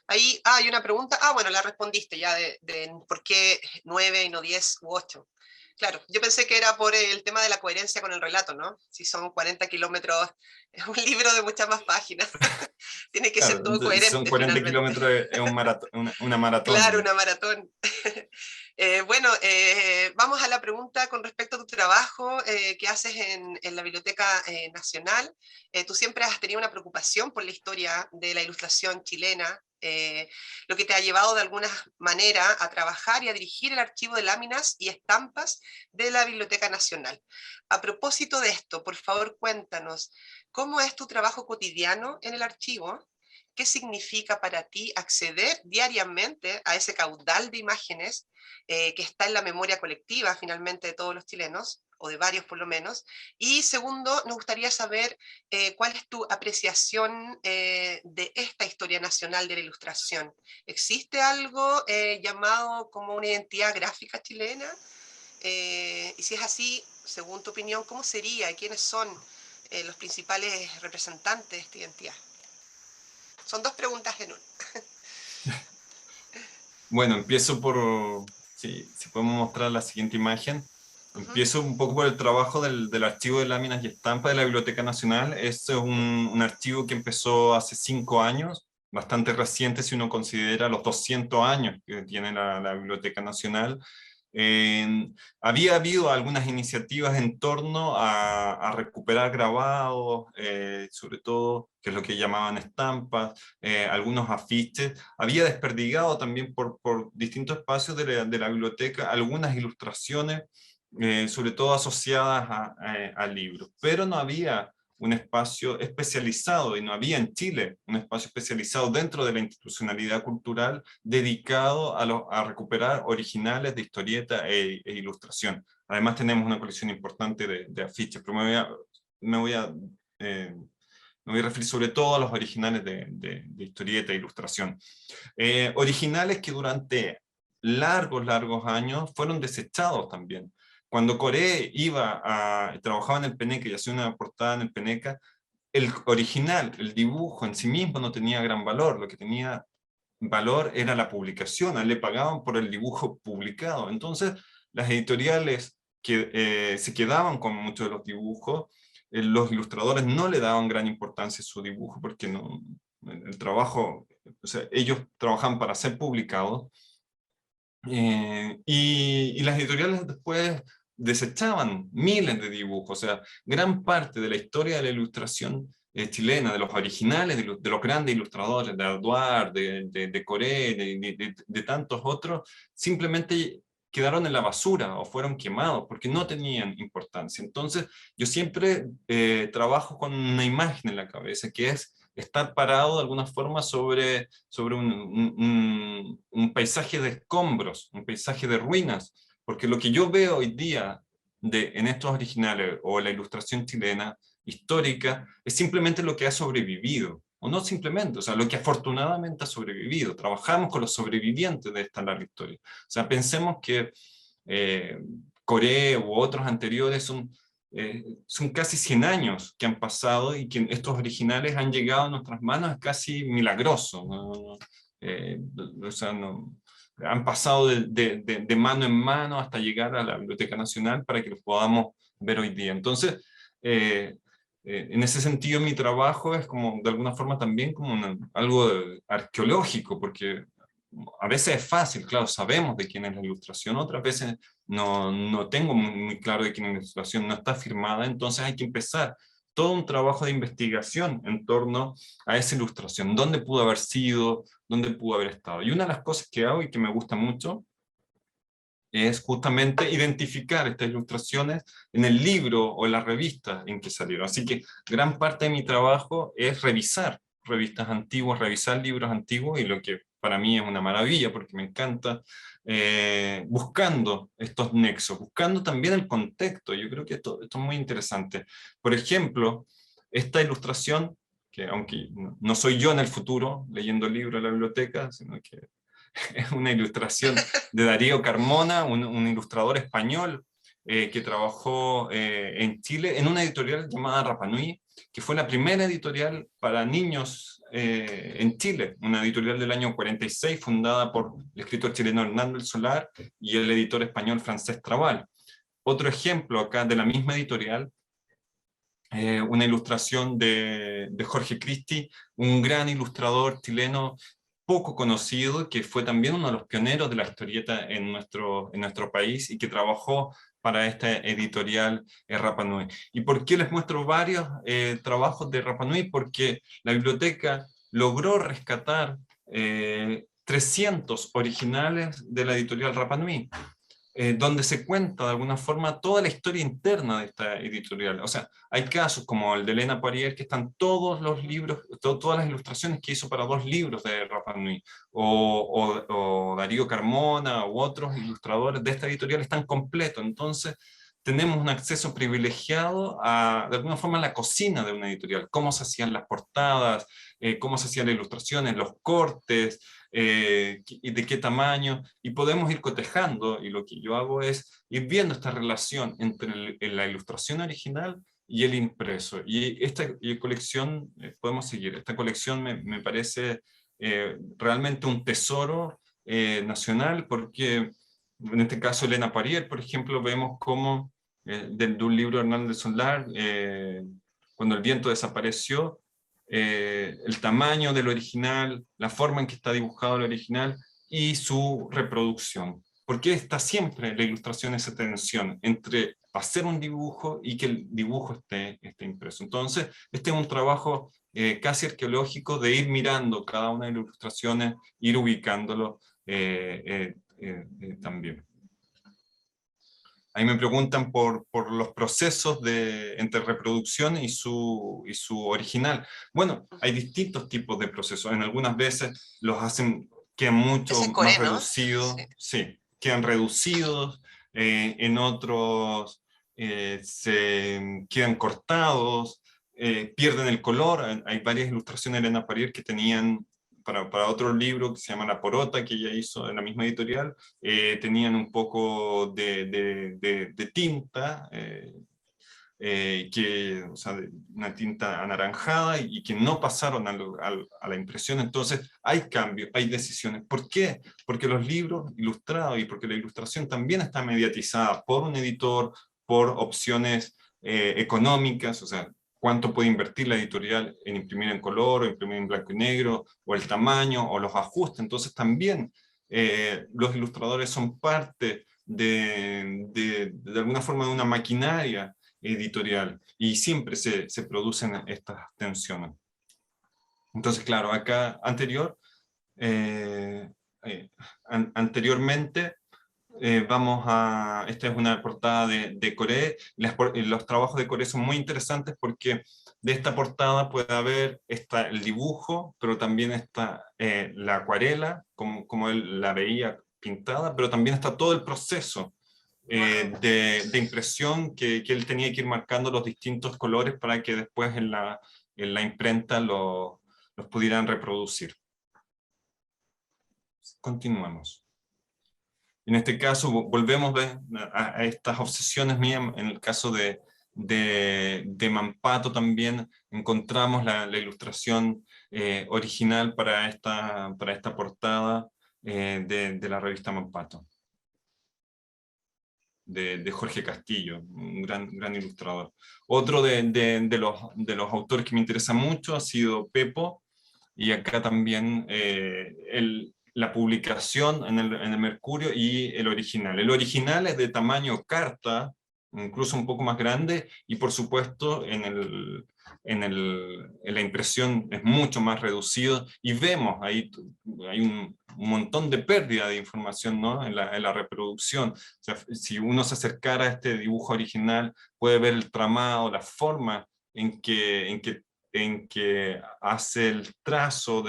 Ahí hay una pregunta. Bueno, la respondiste ya de por qué 9 y no 10 u 8. Claro, yo pensé que era por el tema de la coherencia con el relato, ¿no? Si son 40 kilómetros, es un libro de muchas más páginas. Tiene que ser Claro, todo son coherente 40 finalmente. kilómetros, es una maratón. Claro, una maratón. Bueno, vamos a la pregunta con respecto a tu trabajo que haces en la Biblioteca Nacional. Tú siempre has tenido una preocupación por la historia de la ilustración chilena, lo que te ha llevado de alguna manera a trabajar y a dirigir el archivo de láminas y estampas de la Biblioteca Nacional. A propósito de esto, por favor cuéntanos, ¿cómo es tu trabajo cotidiano en el archivo? ¿Qué significa para ti acceder diariamente a ese caudal de imágenes que está en la memoria colectiva finalmente de todos los chilenos, o de varios por lo menos? Y segundo, nos gustaría saber cuál es tu apreciación de esta historia nacional de la ilustración. ¿Existe algo llamado como una identidad gráfica chilena? Y si es así, según tu opinión, ¿cómo sería y quiénes son los principales representantes de esta identidad? Son dos preguntas en una. Bueno, empiezo por, si podemos mostrar la siguiente imagen. Empiezo un poco por el trabajo del archivo de láminas y estampas de la Biblioteca Nacional. Este es un archivo que empezó hace 5 años, bastante reciente si uno considera los 200 años que tiene la Biblioteca Nacional. Había habido algunas iniciativas en torno a recuperar grabados, sobre todo, que es lo que llamaban estampas, algunos afiches. Había desperdigado también por distintos espacios de la biblioteca algunas ilustraciones, sobre todo asociadas al libro, pero no había un espacio especializado, y no había en Chile un espacio especializado dentro de la institucionalidad cultural dedicado a recuperar originales de historieta e ilustración. Además tenemos una colección importante de afiches, pero me voy a referir sobre todo a los originales de historieta e ilustración. Originales que durante largos años fueron desechados también. Cuando Coré trabajaba en el Peneca y hacía una portada en el Peneca, el original, el dibujo en sí mismo no tenía gran valor, lo que tenía valor era la publicación, a él le pagaban por el dibujo publicado. Entonces, las editoriales que se quedaban con muchos de los dibujos, los ilustradores no le daban gran importancia a su dibujo, porque el trabajo, o sea, ellos trabajaban para ser publicados, y las editoriales después desechaban miles de dibujos. O sea, gran parte de la historia de la ilustración chilena, de los originales, de los grandes ilustradores, de Ardoir, de Coré, de tantos otros, simplemente quedaron en la basura o fueron quemados porque no tenían importancia. Entonces, yo siempre trabajo con una imagen en la cabeza, que es estar parado de alguna forma sobre un paisaje de escombros, un paisaje de ruinas, porque lo que yo veo hoy día en estos originales o la ilustración chilena histórica es simplemente lo que ha sobrevivido, o no simplemente, o sea, lo que afortunadamente ha sobrevivido. Trabajamos con los sobrevivientes de esta larga historia. O sea, pensemos que Corea u otros anteriores son casi 100 años que han pasado y que estos originales han llegado a nuestras manos, es casi milagroso, ¿no? O sea, han pasado de mano en mano hasta llegar a la Biblioteca Nacional para que los podamos ver hoy día. Entonces, en ese sentido mi trabajo es como, de alguna forma también como algo arqueológico, porque a veces es fácil, claro, sabemos de quién es la ilustración, otras veces no tengo muy claro de quién es la ilustración, no está firmada, entonces hay que empezar todo un trabajo de investigación en torno a esa ilustración, dónde pudo haber sido, dónde pudo haber estado. Y una de las cosas que hago y que me gusta mucho es justamente identificar estas ilustraciones en el libro o en la revista en que salieron. Así que gran parte de mi trabajo es revisar revistas antiguas, revisar libros antiguos, y lo que para mí es una maravilla porque me encanta, buscando estos nexos, buscando también el contexto. Yo creo que esto es muy interesante. Por ejemplo, esta ilustración, que aunque no soy yo en el futuro leyendo el libro en la biblioteca, sino que es una ilustración de Darío Carmona, un ilustrador español que trabajó en Chile en una editorial llamada Rapa Nui, que fue la primera editorial para niños en Chile, una editorial del año 46 fundada por el escritor chileno Hernán del Solar y el editor español Francesc Trabal. Otro ejemplo acá de la misma editorial, una ilustración de Jorge Cristi, un gran ilustrador chileno poco conocido, que fue también uno de los pioneros de la historieta en nuestro país y que trabajó para esta editorial Rapa Nui. ¿Y por qué les muestro varios trabajos de Rapa Nui? Porque la biblioteca logró rescatar 300 originales de la editorial Rapa Nui, donde se cuenta de alguna forma toda la historia interna de esta editorial. O sea, hay casos como el de Elena Poirier, que están todos los libros, todas las ilustraciones que hizo para 2 libros de Rapa Nui, o Darío Carmona, u otros ilustradores de esta editorial están completos. Entonces, tenemos un acceso privilegiado de alguna forma, a la cocina de una editorial, cómo se hacían las portadas, cómo se hacían las ilustraciones, los cortes, y de qué tamaño, y podemos ir cotejando, y lo que yo hago es ir viendo esta relación entre la ilustración original y el impreso. Y esta colección, podemos seguir, esta colección me parece realmente un tesoro nacional, porque en este caso Elena Poirier, por ejemplo, vemos cómo de un libro de Hernández Solar, cuando el viento desapareció, el tamaño del original, la forma en que está dibujado el original y su reproducción. Porque está siempre la ilustración, esa tensión entre hacer un dibujo y que el dibujo esté impreso. Entonces, este es un trabajo casi arqueológico de ir mirando cada una de las ilustraciones, ir ubicándolo también. Ahí me preguntan por los procesos entre reproducción y su original. Bueno, hay distintos tipos de procesos. En algunas veces los hacen, quedan mucho más reducidos. Sí, quedan reducidos. En otros se quedan cortados, pierden el color. Hay varias ilustraciones de Elena Poirier que tenían, para otro libro que se llama La Porota, que ella hizo en la misma editorial, tenían un poco de tinta, o sea, una tinta anaranjada, y que no pasaron a la impresión. Entonces hay cambios, hay decisiones. ¿Por qué? Porque los libros ilustrados y porque la ilustración también está mediatizada por un editor, por opciones económicas, o sea, cuánto puede invertir la editorial en imprimir en color, o imprimir en blanco y negro, o el tamaño, o los ajustes. Entonces también los ilustradores son parte de alguna forma de una maquinaria editorial, y siempre se producen estas tensiones. Entonces, claro, acá anteriormente esta es una portada de Coré. Los trabajos de Coré son muy interesantes porque de esta portada puede haber el dibujo, pero también está la acuarela, como él la veía pintada, pero también está todo el proceso de impresión que él tenía que ir marcando los distintos colores para que después en la imprenta los pudieran reproducir. Continuamos. En este caso, volvemos a estas obsesiones mías. En el caso de Mampato también encontramos la ilustración original para esta portada de la revista Mampato, de Jorge Castillo, un gran ilustrador. Otro de los autores que me interesa mucho ha sido Pepo, y acá también la publicación en el Mercurio y el original. El original es de tamaño carta, incluso un poco más grande, y por supuesto en la impresión es mucho más reducido, y vemos ahí hay un montón de pérdida de información, ¿no? en la reproducción. O sea, si uno se acercara a este dibujo original, puede ver el tramado, la forma en que hace el trazo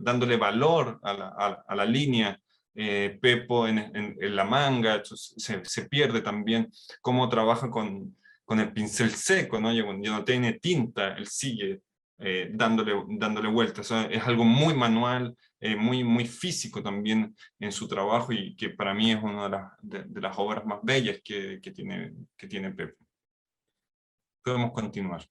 dándole valor a la línea. Pepo en la manga se pierde también cómo trabaja con el pincel seco, ¿no? Ya no tiene tinta, él sigue dándole vueltas. O sea, es algo muy manual, muy físico también en su trabajo, y que para mí es una de las obras más bellas que tiene Pepo. Podemos continuar.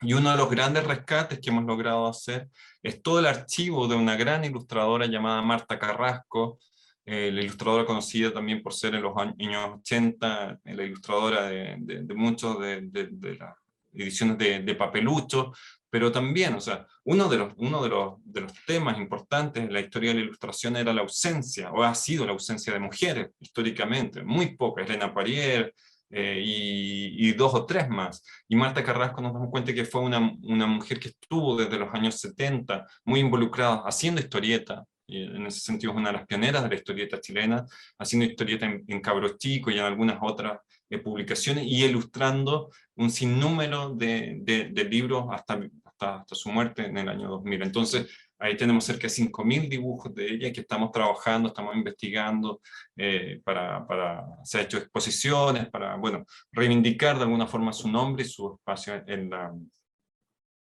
Y uno de los grandes rescates que hemos logrado hacer es todo el archivo de una gran ilustradora llamada Marta Carrasco, la ilustradora conocida también por ser en los años 80, la ilustradora de muchos de las ediciones de Papelucho, pero también, o sea, uno de los temas importantes en la historia de la ilustración era la ausencia, o ha sido la ausencia de mujeres, históricamente, muy pocas. Elena Parier, y dos o tres más. Y Marta Carrasco, nos damos cuenta que fue una mujer que estuvo desde los años 70 muy involucrada haciendo historieta, y en ese sentido es una de las pioneras de la historieta chilena, haciendo historieta en Cabro Chico y en algunas otras publicaciones, y ilustrando un sinnúmero de libros hasta su muerte en el año 2000. Entonces, ahí tenemos cerca de 5.000 dibujos de ella que estamos trabajando, estamos investigando, se ha hecho exposiciones para, bueno, reivindicar de alguna forma su nombre y su espacio en la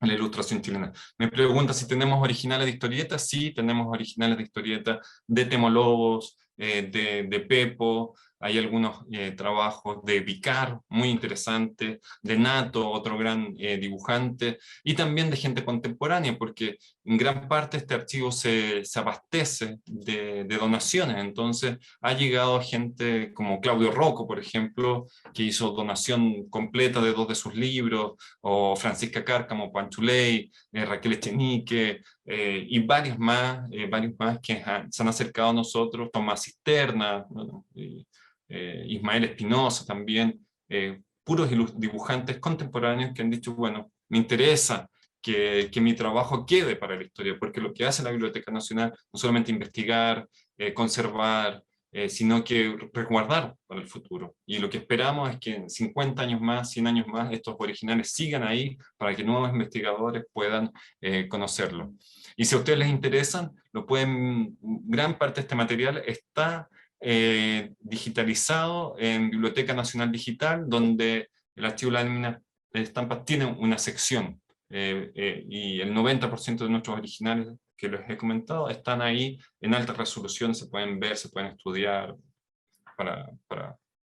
ilustración chilena. Me pregunta si tenemos originales de historietas. Sí, tenemos originales de historietas de Temolobos, de Pepo. Hay algunos trabajos de Vicar, muy interesantes, de Nato, otro gran dibujante, y también de gente contemporánea, porque en gran parte este archivo se abastece de donaciones. Entonces ha llegado gente como Claudio Rocco, por ejemplo, que hizo donación completa de 2 de sus libros, o Francisca Cárcamo, Panchuley, Raquel Echenique, y varios más que se han acercado a nosotros, Tomás Cisterna, bueno, Ismael Espinosa también, puros dibujantes contemporáneos que han dicho, bueno, me interesa que mi trabajo quede para la historia, porque lo que hace la Biblioteca Nacional no solamente investigar, conservar, sino que resguardar para el futuro. Y lo que esperamos es que en 50 años más, 100 años más, estos originales sigan ahí para que nuevos investigadores puedan conocerlo. Y si a ustedes les interesan, gran parte de este material está digitalizado en Biblioteca Nacional Digital, donde el archivo de láminas de estampas tiene una sección, y el 90% de nuestros originales que les he comentado están ahí en alta resolución, se pueden ver, se pueden estudiar para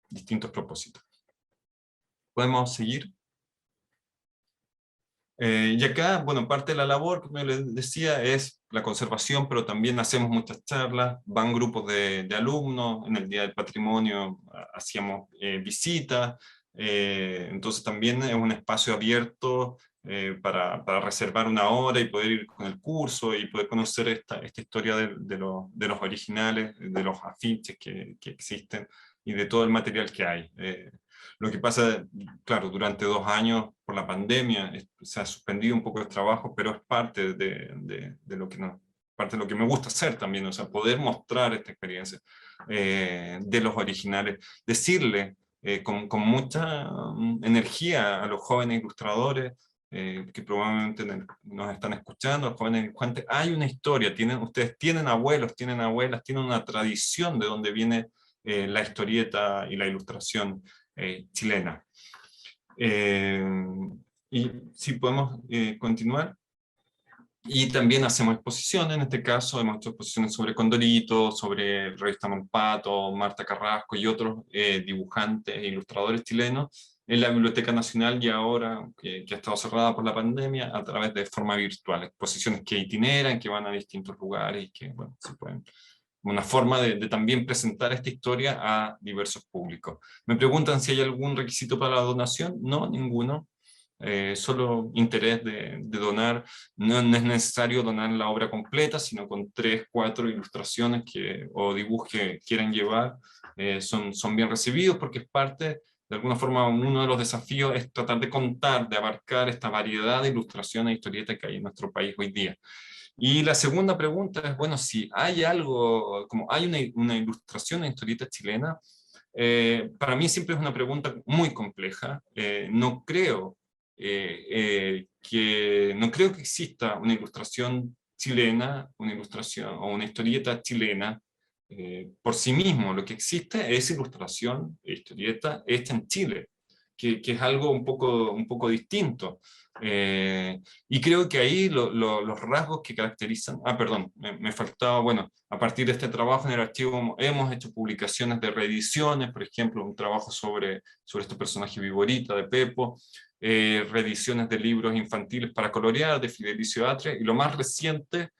distintos propósitos. ¿Podemos seguir? Y acá, bueno, parte de la labor, como les decía, es la conservación, pero también hacemos muchas charlas, van grupos de alumnos, en el Día del Patrimonio hacíamos visitas, entonces también es un espacio abierto para reservar una hora y poder ir con el curso y poder conocer esta historia de los originales, de los afiches que existen y de todo el material que hay. Lo que pasa, claro, durante 2 años por la pandemia se ha suspendido un poco el trabajo, pero es parte de lo que parte de lo que me gusta hacer también, o sea, poder mostrar esta experiencia de los originales, decirle con mucha energía a los jóvenes ilustradores que probablemente nos están escuchando, los jóvenes dibujantes, hay una historia, ustedes tienen abuelos, tienen abuelas, tienen una tradición de donde viene la historieta y la ilustración chilena. Y si podemos continuar. Y también hacemos exposiciones, en este caso hemos hecho exposiciones sobre Condorito, sobre Revista Mampato, Marta Carrasco y otros dibujantes e ilustradores chilenos en la Biblioteca Nacional, y ahora que ha estado cerrada por la pandemia, a través de forma virtual, exposiciones que itineran, que van a distintos lugares y que, bueno, se pueden, una forma de también presentar esta historia a diversos públicos. Me preguntan si hay algún requisito para la donación. No, ninguno. Solo interés de donar. No es necesario donar la obra completa, sino con 3, 4 ilustraciones o dibujos que quieran llevar, son bien recibidos, porque es parte, de alguna forma, uno de los desafíos es tratar de contar, de abarcar esta variedad de ilustraciones e historietas que hay en nuestro país hoy día. Y la segunda pregunta es, bueno, si hay algo, como hay una ilustración en historieta chilena, para mí siempre es una pregunta muy compleja. No creo que exista una ilustración chilena, una ilustración o una historieta chilena por sí mismo. Lo que existe es ilustración e historieta hecha en Chile, que es algo un poco distinto. Y creo que ahí los rasgos que caracterizan... perdón, me faltaba, bueno, a partir de este trabajo en el archivo hemos hecho publicaciones de reediciones, por ejemplo, un trabajo sobre este personaje Viborita de Pepo, reediciones de libros infantiles para colorear de Fidelicio Atre, y lo más reciente,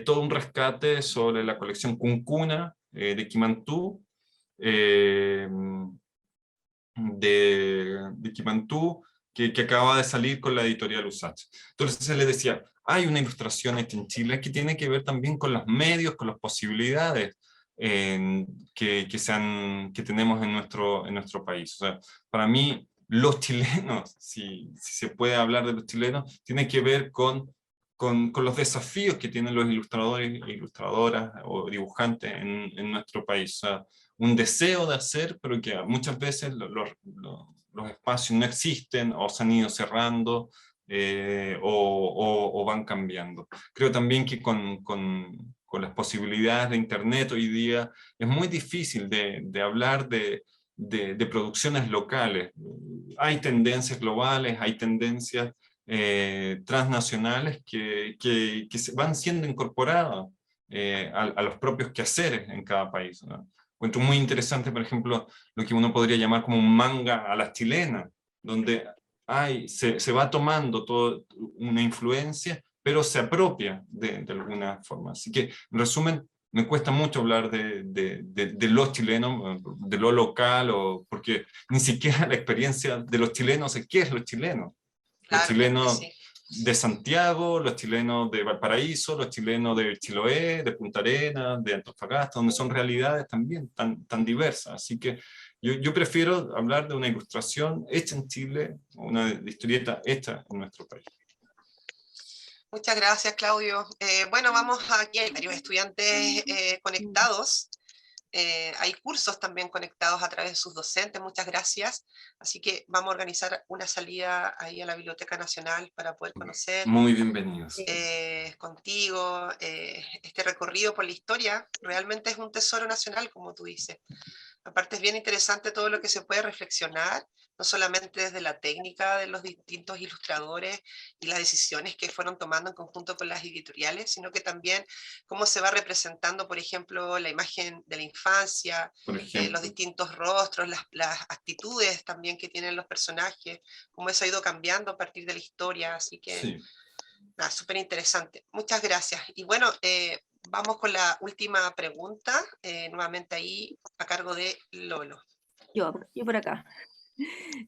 todo un rescate sobre la colección Cuncuna de Quimantú, de Quimantú, que acaba de salir con la editorial USACH. Entonces se le decía, hay una ilustración hecha en Chile que tiene que ver también con los medios, con las posibilidades que tenemos en nuestro país. O sea, para mí, los chilenos, si se puede hablar de los chilenos, tiene que ver con los desafíos que tienen los ilustradores e ilustradoras o dibujantes en nuestro país. O sea, un deseo de hacer, pero que muchas veces los espacios no existen o se han ido cerrando o van cambiando. Creo también que con las posibilidades de Internet hoy día es muy difícil de hablar de producciones locales. Hay tendencias globales, hay tendencias transnacionales que van siendo incorporadas a los propios quehaceres en cada país, ¿no? Encuentro muy interesante, por ejemplo, lo que uno podría llamar como un manga a la chilena, donde se va tomando toda una influencia, pero se apropia de alguna forma. Así que, en resumen, me cuesta mucho hablar de los chilenos, de lo local, porque ni siquiera la experiencia de los chilenos es qué es los chilenos. Los chilenos sí. de Santiago, los chilenos de Valparaíso, los chilenos de Chiloé, de Punta Arenas, de Antofagasta, donde son realidades también tan diversas. Así que yo prefiero hablar de una ilustración hecha en Chile, una historieta hecha en nuestro país. Muchas gracias, Claudio. Bueno, vamos aquí, hay varios estudiantes conectados. Hay cursos también conectados a través de sus docentes, muchas gracias. Así que vamos a organizar una salida ahí a la Biblioteca Nacional para poder conocer. Muy bienvenidos. Contigo, este recorrido por la historia. Realmente es un tesoro nacional, como tú dices. Aparte es bien interesante todo lo que se puede reflexionar, no solamente desde la técnica de los distintos ilustradores y las decisiones que fueron tomando en conjunto con las editoriales, sino que también cómo se va representando, por ejemplo, la imagen de la infancia, los distintos rostros, las actitudes también que tienen los personajes, cómo eso ha ido cambiando a partir de la historia. Así que, sí. Nada, súper interesante. Muchas gracias. Y bueno, vamos con la última pregunta, nuevamente ahí a cargo de Lolo. Yo por acá.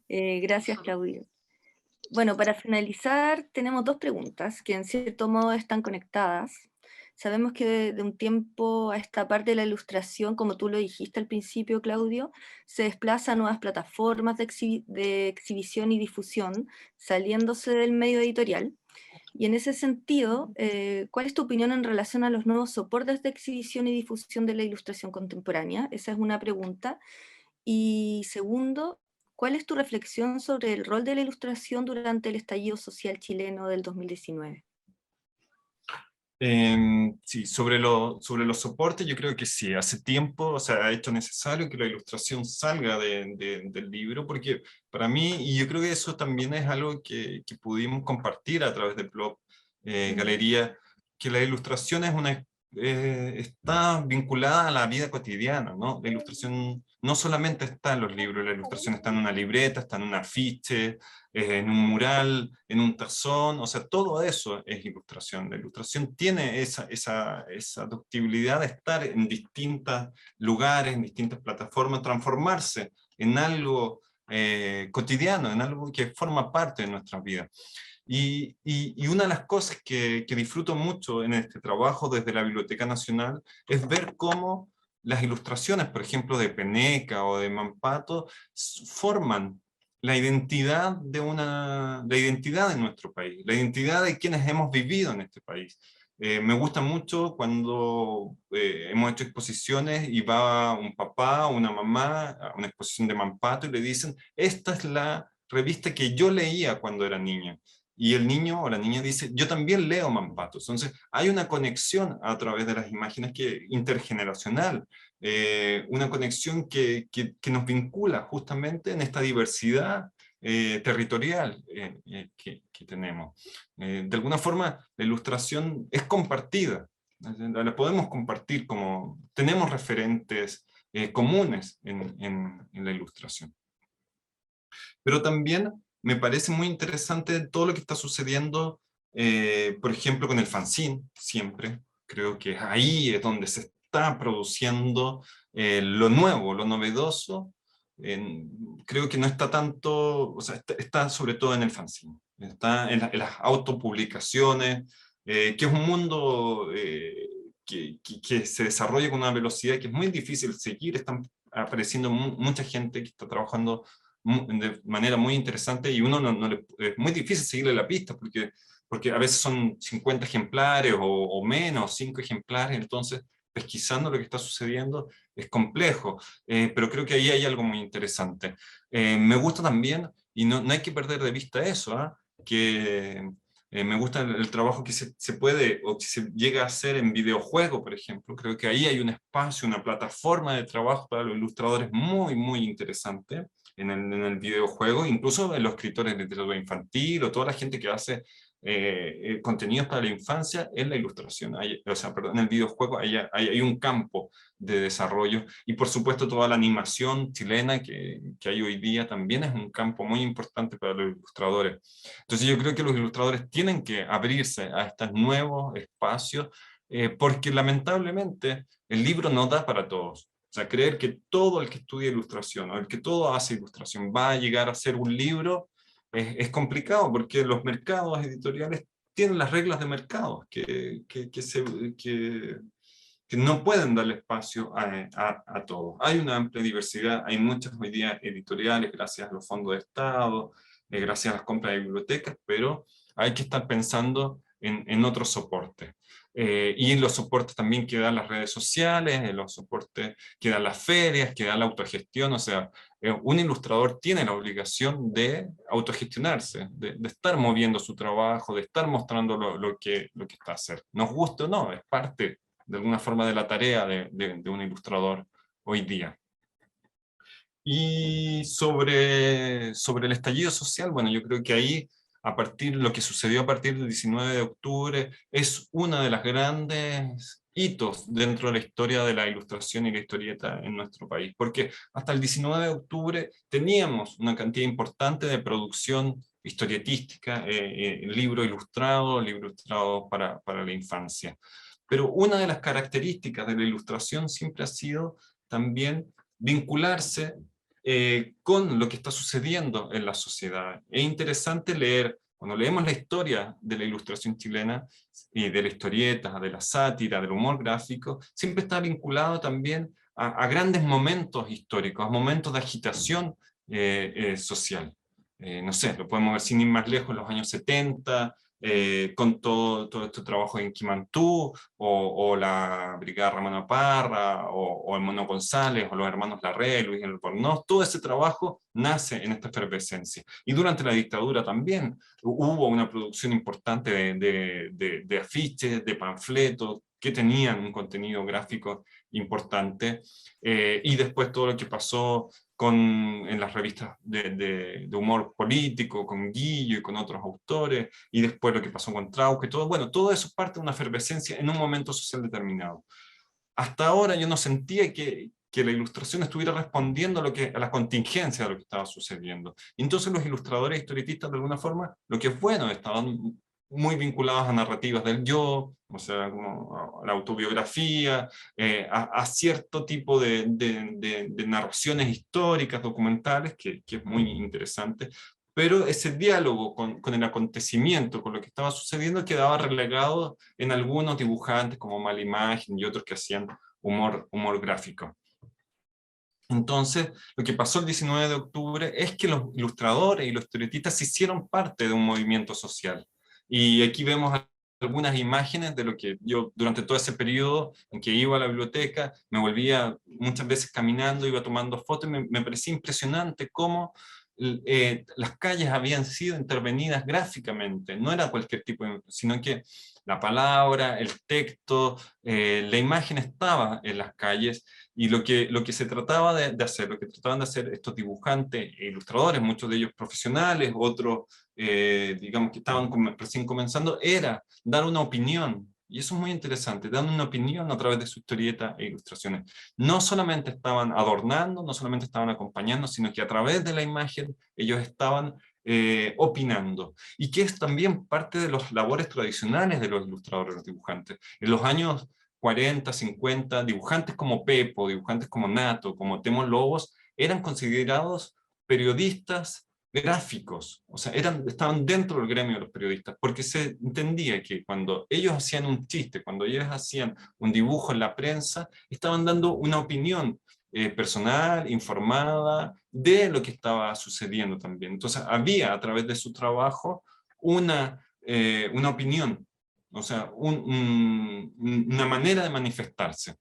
Gracias, Claudio. Bueno, para finalizar, tenemos 2 preguntas que en cierto modo están conectadas. Sabemos que de un tiempo a esta parte de la ilustración, como tú lo dijiste al principio, Claudio, se desplaza a nuevas plataformas de exhibición y difusión, saliéndose del medio editorial. Y en ese sentido, ¿cuál es tu opinión en relación a los nuevos soportes de exhibición y difusión de la ilustración contemporánea? Esa es una pregunta. Y segundo, ¿cuál es tu reflexión sobre el rol de la ilustración durante el estallido social chileno del 2019? Sí, sobre los soportes, yo creo que sí, hace tiempo, o sea, ha hecho necesario que la ilustración salga del libro, porque para mí, y yo creo que eso también es algo que pudimos compartir a través del blog Galería, que la ilustración es está vinculada a la vida cotidiana, ¿no? La ilustración no solamente está en los libros, la ilustración está en una libreta, está en un afiche, en un mural, en un tazón, o sea, todo eso es ilustración. La ilustración tiene esa ductibilidad de estar en distintos lugares, en distintas plataformas, transformarse en algo cotidiano, en algo que forma parte de nuestra vida. Y una de las cosas que disfruto mucho en este trabajo desde la Biblioteca Nacional es ver cómo las ilustraciones, por ejemplo, de Peneca o de Mampato, forman la identidad de nuestro país, la identidad de quienes hemos vivido en este país. Me gusta mucho cuando hemos hecho exposiciones y va un papá o una mamá a una exposición de Mampato y le dicen, esta es la revista que yo leía cuando era niña. Y el niño o la niña dice, yo también leo Mampato. Entonces, hay una conexión a través de las imágenes intergeneracional, una conexión que nos vincula justamente en esta diversidad territorial que tenemos. De alguna forma, la ilustración es compartida, la podemos compartir como tenemos referentes comunes en la ilustración. Pero también me parece muy interesante todo lo que está sucediendo, por ejemplo, con el fanzine, siempre. Creo que ahí es donde se está produciendo lo nuevo, lo novedoso. Creo que no está tanto, o sea, está sobre todo en el fanzine. Está en las autopublicaciones, que es un mundo que se desarrolla con una velocidad que es muy difícil seguir. Están apareciendo mucha gente que está trabajando de manera muy interesante y uno es muy difícil seguirle la pista porque a veces son 50 ejemplares o menos, 5 ejemplares, entonces pesquisando lo que está sucediendo es complejo, pero creo que ahí hay algo muy interesante. Me gusta también, y no hay que perder de vista eso, que me gusta el trabajo que se puede o que se llega a hacer en videojuego, por ejemplo. Creo que ahí hay un espacio, una plataforma de trabajo para los ilustradores muy, muy interesante en el videojuego, incluso en los escritores de literatura infantil o toda la gente que hace contenidos para la infancia en la ilustración. O sea, perdón, en el videojuego hay un campo de desarrollo y por supuesto toda la animación chilena que hay hoy día también es un campo muy importante para los ilustradores. Entonces yo creo que los ilustradores tienen que abrirse a estos nuevos espacios porque lamentablemente el libro no da para todos. O sea, creer que todo el que estudia ilustración o el que todo hace ilustración va a llegar a ser un libro es complicado porque los mercados editoriales tienen las reglas de mercado que no pueden darle espacio a todos. Hay una amplia diversidad, hay muchas hoy día editoriales gracias a los fondos de Estado, gracias a las compras de bibliotecas, pero hay que estar pensando en otros soportes. Y en los soportes también que dan las redes sociales, en los soportes que dan las ferias, que dan la autogestión, o sea, un ilustrador tiene la obligación de autogestionarse, de estar moviendo su trabajo, de estar mostrando lo que está haciendo. Nos guste o no, es parte de alguna forma de la tarea de un ilustrador hoy día. Y sobre el estallido social, bueno, yo creo que ahí, lo que sucedió a partir del 19 de octubre, es una de las grandes hitos dentro de la historia de la ilustración y la historieta en nuestro país, porque hasta el 19 de octubre teníamos una cantidad importante de producción historietística, libro ilustrado para la infancia. Pero una de las características de la ilustración siempre ha sido también vincularse con lo que está sucediendo en la sociedad. Es interesante leer, cuando leemos la historia de la ilustración chilena, y de la historieta, de la sátira, del humor gráfico, siempre está vinculado también a grandes momentos históricos, a momentos de agitación social. No sé, lo podemos ver sin ir más lejos, en los años 70, con todo este trabajo en Quimantú, o la Brigada Ramona Parra, o el Mono González, o los hermanos Larrey, Luis Albornoz. Todo ese trabajo nace en esta efervescencia. Y durante la dictadura también hubo una producción importante de afiches, de panfletos, que tenían un contenido gráfico importante, y después todo lo que pasó en las revistas de humor político, con Guillo y con otros autores, y después lo que pasó con Trauque, todo, bueno, todo eso es parte de una efervescencia en un momento social determinado. Hasta ahora yo no sentía que la ilustración estuviera respondiendo a la contingencia de lo que estaba sucediendo. Y entonces los ilustradores historietistas, de alguna forma, lo que es bueno, estaban muy vinculados a narrativas del yo, o sea, como a la autobiografía, a cierto tipo de narraciones históricas, documentales, que es muy interesante, pero ese diálogo con el acontecimiento, con lo que estaba sucediendo, quedaba relegado en algunos dibujantes como Mala Imagen y otros que hacían humor gráfico. Entonces, lo que pasó el 19 de octubre es que los ilustradores y los historietistas se hicieron parte de un movimiento social. Y aquí vemos algunas imágenes de lo que yo, durante todo ese periodo en que iba a la biblioteca, me volvía muchas veces caminando, iba tomando fotos, y me parecía impresionante cómo las calles habían sido intervenidas gráficamente. No era cualquier tipo sino que la palabra, el texto, la imagen estaba en las calles, y lo que se trataba de hacer, lo que trataban de hacer estos dibujantes e ilustradores, muchos de ellos profesionales, otros, digamos, que estaban recién comenzando, era dar una opinión. Y eso es muy interesante, dando una opinión a través de su historieta e ilustraciones. No solamente estaban adornando, no solamente estaban acompañando, sino que a través de la imagen ellos estaban opinando. Y que es también parte de las labores tradicionales de los ilustradores, los dibujantes. En los años 40, 50, dibujantes como Pepo, dibujantes como Nato, como Temo Lobos, eran considerados periodistas gráficos, o sea, estaban dentro del gremio de los periodistas, porque se entendía que cuando ellos hacían un chiste, cuando ellos hacían un dibujo en la prensa, estaban dando una opinión personal, informada, de lo que estaba sucediendo también. Entonces había a través de su trabajo una opinión, o sea, una manera de manifestarse.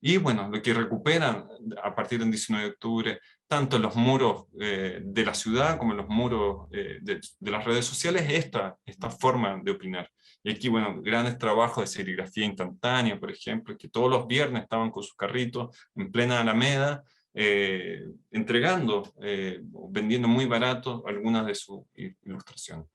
Y bueno, lo que recuperan a partir del 19 de octubre, tanto en los muros de la ciudad como en los muros de las redes sociales, es esta forma de opinar. Y aquí, bueno, grandes trabajos de serigrafía instantánea, por ejemplo, que todos los viernes estaban con sus carritos en plena Alameda, entregando, vendiendo muy barato algunas de sus ilustraciones.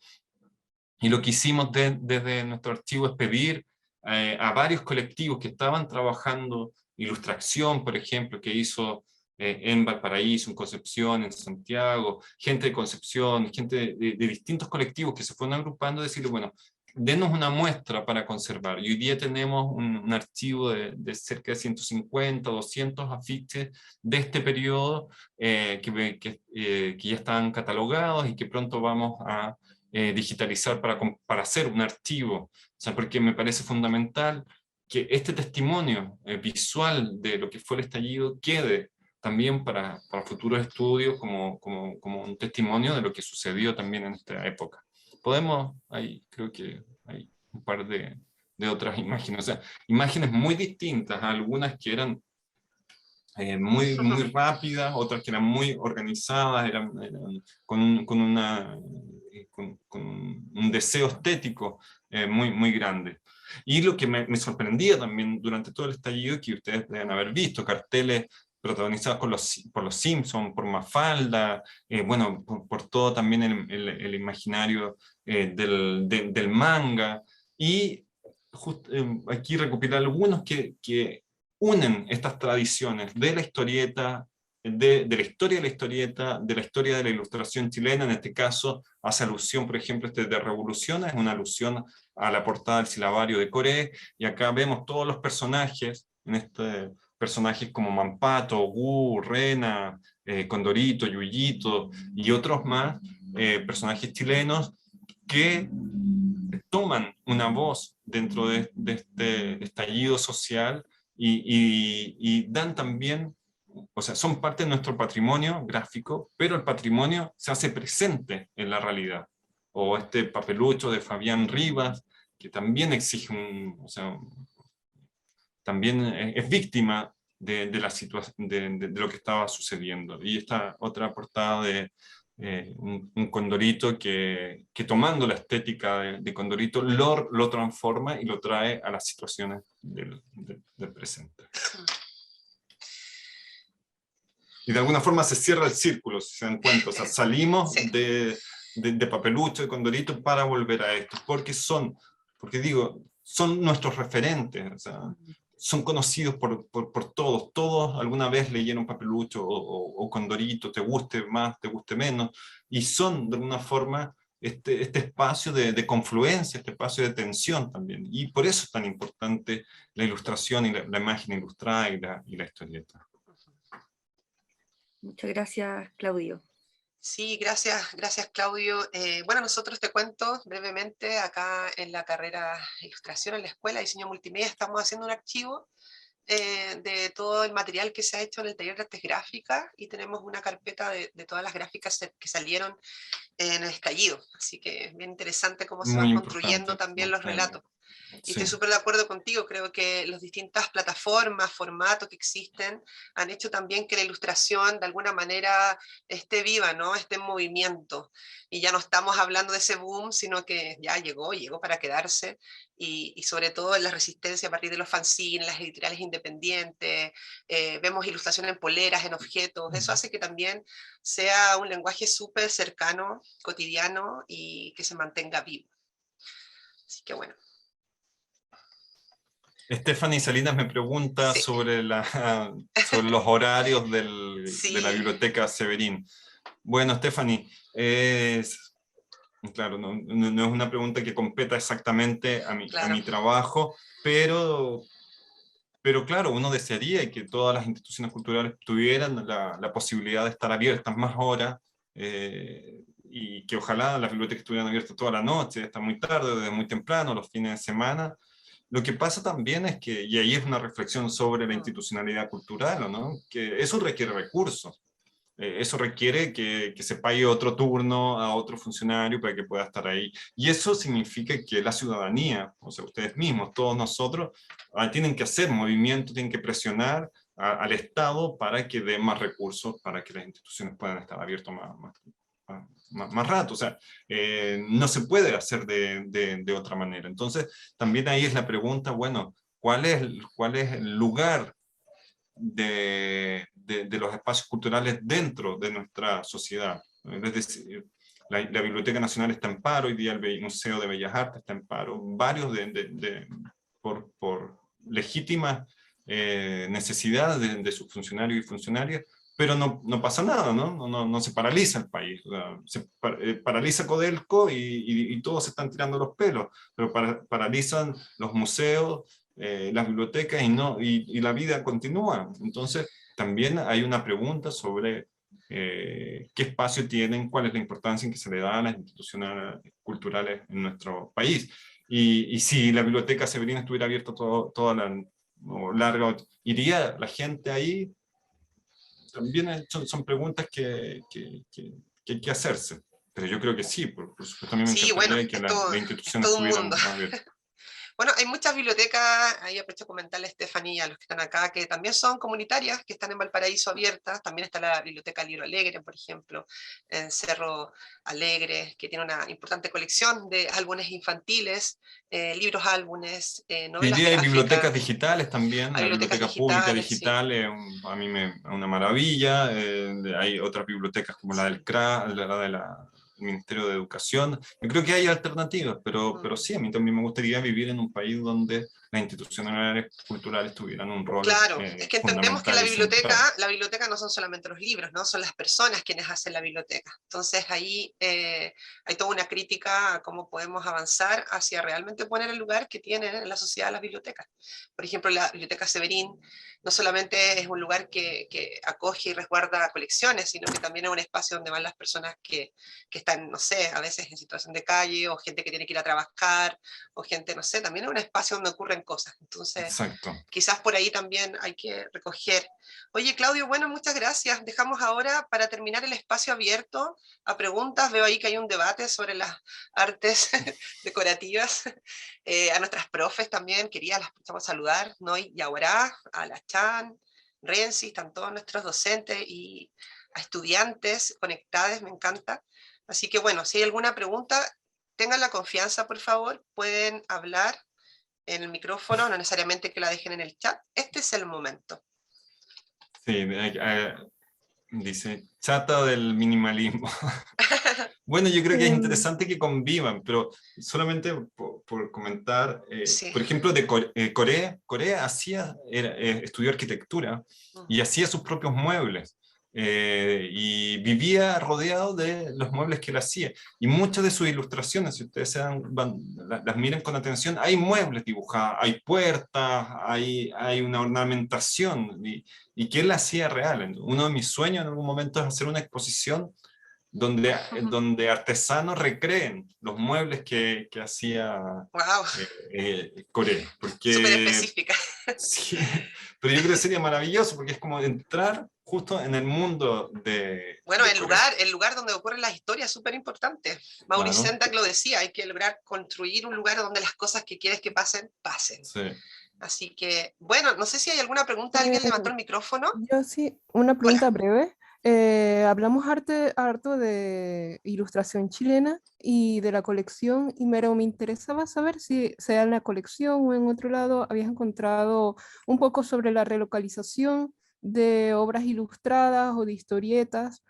Y lo que hicimos desde nuestro archivo es pedir a varios colectivos que estaban trabajando Ilustración, por ejemplo, que hizo en Valparaíso, en Concepción, en Santiago, gente de Concepción, gente de distintos colectivos que se fueron agrupando, decirle, bueno, denos una muestra para conservar. Y hoy día tenemos un archivo de cerca de 150, 200 afiches de este periodo que ya están catalogados y que pronto vamos a digitalizar para hacer un archivo. O sea, porque me parece fundamental que este testimonio visual de lo que fue el estallido quede también para futuros estudios como un testimonio de lo que sucedió también en esta época. Creo que hay un par de otras imágenes, o sea, imágenes muy distintas, algunas que eran muy rápidas, otras que eran muy organizadas, eran con un deseo estético muy grande. Y lo que me sorprendía también durante todo el estallido, que ustedes deben haber visto, carteles protagonizados por los Simpsons, por Mafalda, bueno, por todo también el imaginario del manga, y aquí recopilar algunos que unen estas tradiciones de la historieta, de la historia de la historieta, de la historia de la ilustración chilena. En este caso hace alusión, por ejemplo, de Revolución, es una alusión a la portada del silabario de Coré, y acá vemos todos los personajes, personajes como Mampato, Gu, Rena, Condorito, Yuyito y otros más, personajes chilenos que toman una voz dentro de este estallido social y dan también, o sea, son parte de nuestro patrimonio gráfico, pero el patrimonio se hace presente en la realidad. o este papelucho de Fabián Rivas, que también exige o sea, también es víctima de la situación, de lo que estaba sucediendo. Y esta otra portada de un Condorito que tomando la estética de Condorito lo transforma y lo trae a las situaciones del presente. Y de alguna forma se cierra el círculo, si se dan cuenta. O sea, salimos Sí. de Papelucho, de Condorito, para volver a esto. Porque digo, son nuestros referentes. O sea, son conocidos por todos. Todos alguna vez leyeron Papelucho o Condorito, te guste más, te guste menos. Y son, de alguna forma, este espacio de confluencia, este espacio de tensión también. Y por eso es tan importante la ilustración y la imagen ilustrada y la historieta. Muchas gracias, Claudio. Sí, gracias Claudio. Bueno, nosotros te cuento brevemente, acá en la carrera de Ilustración en la Escuela de Diseño Multimedia estamos haciendo un archivo de todo el material que se ha hecho en el taller de artes gráficas y tenemos una carpeta de todas las gráficas que salieron en el estallido. Así que es bien interesante cómo se van construyendo también los relatos. Y estoy súper de acuerdo contigo, creo que las distintas plataformas, formatos que existen han hecho también que la ilustración de alguna manera esté viva, ¿no? Esté en movimiento. Y ya no estamos hablando de ese boom, sino que ya llegó para quedarse. Y sobre todo en la resistencia a partir de los fanzines, las editoriales independientes, vemos ilustración en poleras, en objetos. Eso hace que también sea un lenguaje súper cercano, cotidiano y que se mantenga vivo. Así que bueno. Stephanie Salinas me pregunta Sí. sobre los horarios de la biblioteca Severín. Bueno, Stephanie, claro, no es una pregunta que competa exactamente a mi trabajo, pero claro, uno desearía que todas las instituciones culturales tuvieran la posibilidad de estar abiertas más horas, y que ojalá las bibliotecas estuvieran abiertas toda la noche, hasta muy tarde, desde muy temprano, los fines de semana. Lo que pasa también es que, y ahí es una reflexión sobre la institucionalidad cultural, ¿no? Que eso requiere recursos. Eso requiere que se pague otro turno a otro funcionario para que pueda estar ahí. Y eso significa que la ciudadanía, o sea, ustedes mismos, todos nosotros, tienen que hacer movimiento, tienen que presionar al Estado para que dé más recursos, para que las instituciones puedan estar abiertas más rato. O sea, no se puede hacer de otra manera. Entonces, también ahí es la pregunta, bueno, ¿cuál es el lugar de los espacios culturales dentro de nuestra sociedad? Es decir, la Biblioteca Nacional está en paro, hoy día el Museo de Bellas Artes está en paro, varios por legítimas necesidades de sus funcionarios y funcionarias, pero no pasa nada, no se paraliza el país. O sea, se paraliza Codelco y todos se están tirando los pelos, pero paralizan los museos, las bibliotecas y la vida continúa. Entonces, también hay una pregunta sobre qué espacio tienen, cuál es la importancia en que se le da a las instituciones culturales en nuestro país. Y si la Biblioteca Severina estuviera abierta toda larga, ¿iría la gente ahí? También son preguntas que hay que hacerse. Pero yo creo que sí, por supuesto, a mí me encantaría que las instituciones estuvieran abiertas. Bueno, hay muchas bibliotecas, ahí aprovecho a comentarle a Estefanía, a los que están acá, que también son comunitarias, que están en Valparaíso abiertas. También está la Biblioteca Libro Alegre, por ejemplo, en Cerro Alegre, que tiene una importante colección de álbumes infantiles, libros, álbumes, novelas Hoy día hay gráficas. bibliotecas digitales también, la biblioteca pública digital sí. A mí es una maravilla. Hay otras bibliotecas como la del CRA, la del Ministerio de Educación. Yo creo que hay alternativas, pero sí, a mí también me gustaría vivir en un país donde las instituciones culturales tuvieran un rol Claro, es que entendemos que la fundamental biblioteca no son solamente los libros, ¿no? Son las personas quienes hacen la biblioteca. Entonces ahí hay toda una crítica a cómo podemos avanzar hacia realmente poner el lugar que tienen en la sociedad las bibliotecas. Por ejemplo, la Biblioteca Severín no solamente es un lugar que acoge y resguarda colecciones, sino que también es un espacio donde van las personas que están, no sé, a veces en situación de calle, o gente que tiene que ir a trabajar, o gente, no sé, también es un espacio donde ocurren ocurren cosas. Entonces, Exacto. quizás por ahí también hay que recoger. Oye, Claudio, bueno, muchas gracias. Dejamos ahora, para terminar, el espacio abierto a preguntas. Veo ahí que hay un debate sobre las artes decorativas. A nuestras profes también, las empezamos a saludar, ¿no? Y ahora a la Chan, Renzi, están todos nuestros docentes y a estudiantes conectados, me encanta. Así que bueno, si hay alguna pregunta, tengan la confianza, por favor, pueden hablar en el micrófono, no necesariamente que la dejen en el chat. Este es el momento. Sí, dice, chata del minimalismo. Bueno, yo creo que es interesante que convivan, pero solamente por comentar, Sí. por ejemplo, de Corea estudió arquitectura y hacía sus propios muebles. Y vivía rodeado de los muebles que él hacía. Y muchas de sus ilustraciones, si ustedes las miran con atención, hay muebles dibujados, hay puertas, hay una ornamentación, y que él hacía real. Uno de mis sueños en algún momento es hacer una exposición donde artesanos recreen los muebles que hacía Wow. Corea. Porque, súper específica. Sí, pero yo creo que sería maravilloso porque es como entrar justo en el mundo de... Bueno, de el lugar donde ocurren las historias es súper importante. Maurice Sendak lo decía, hay que lograr construir un lugar donde las cosas que quieres que pasen, pasen. Sí. Así que, bueno, no sé si hay alguna pregunta. ¿Alguien levantó el micrófono? Yo sí, una pregunta breve. Hablamos harto de ilustración chilena y de la colección, pero me interesaba saber si sea en la colección o en otro lado habías encontrado un poco sobre la relocalización de obras ilustradas o de historietas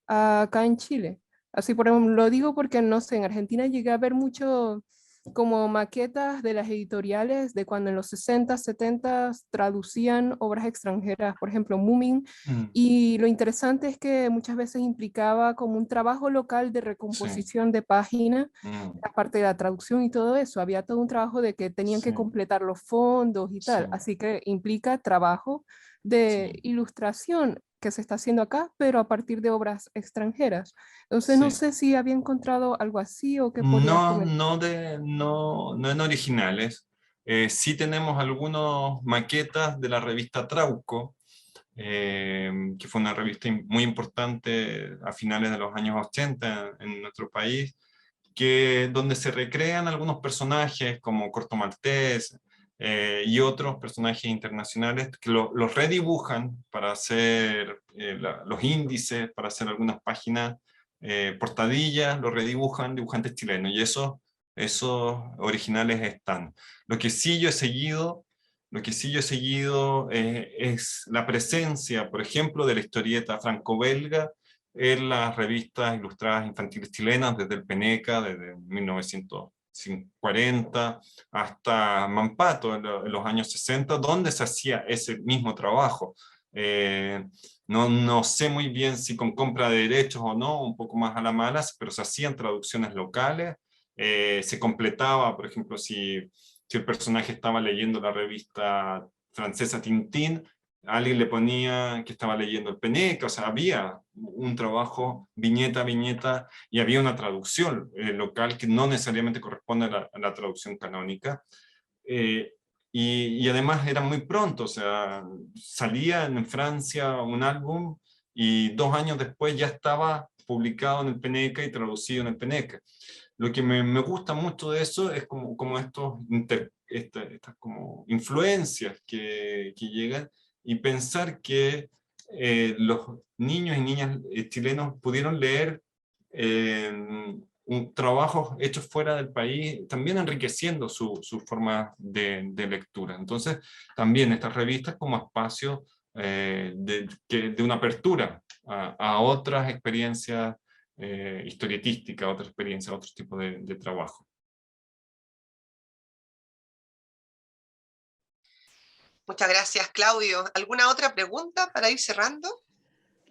acá en Chile. Así, por ejemplo, lo digo porque, no sé, en Argentina llegué a ver mucho como maquetas de las editoriales de cuando en los 60, 70 traducían obras extranjeras, por ejemplo, Moomin, y lo interesante es que muchas veces implicaba como un trabajo local de recomposición de página, aparte de la traducción y todo eso, había todo un trabajo de que tenían que completar los fondos y tal, así que implica trabajo de ilustración que se está haciendo acá, pero a partir de obras extranjeras. Entonces no sé si había encontrado algo así o qué podrías comentar. No en originales. Sí tenemos algunas maquetas de la revista Trauco, que fue una revista muy importante a finales de los años 80 en nuestro país, donde se recrean algunos personajes como Corto Maltés, y otros personajes internacionales que los redibujan para hacer los índices, para hacer algunas páginas, portadillas, los redibujan dibujantes chilenos, y esos originales están. Lo que sí yo he seguido es la presencia, por ejemplo, de la historieta franco-belga en las revistas ilustradas infantiles chilenas, desde el Peneca, desde 1940 hasta Mampato en los años 60, donde se hacía ese mismo trabajo. No sé muy bien si con compra de derechos o no, un poco más a la mala, pero se hacían traducciones locales, se completaba, por ejemplo, si el personaje estaba leyendo la revista francesa Tintín, alguien le ponía que estaba leyendo el Peneca, o sea, había un trabajo viñeta a viñeta y había una traducción local que no necesariamente corresponde a la traducción canónica. Y además era muy pronto, o sea, salía en Francia un álbum y 2 años después ya estaba publicado en el Peneca y traducido en el Peneca. Lo que me gusta mucho de eso es como estas como influencias que llegan, y pensar que los niños y niñas chilenos pudieron leer trabajos hechos fuera del país, también enriqueciendo su forma de lectura. Entonces, también estas revistas como espacio de una apertura a otras experiencias historietísticas, otras experiencias, otro tipo de trabajo. Muchas gracias, Claudio. ¿Alguna otra pregunta para ir cerrando?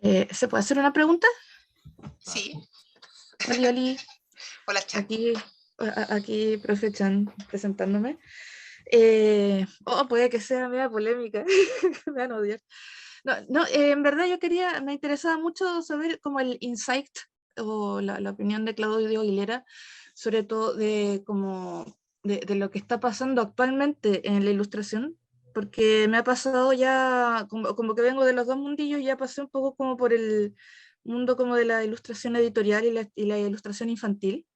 ¿Se puede hacer una pregunta? Sí. Oli. Hola, Chan. Aquí, profe Chan, presentándome. Puede que sea media polémica, me van a odiar. En verdad me interesaba mucho saber como el insight o la opinión de Claudio Aguilera, sobre todo de como de lo que está pasando actualmente en la ilustración, porque me ha pasado ya, como que vengo de los dos mundillos, ya pasé un poco como por el mundo como de la ilustración editorial y la ilustración infantil.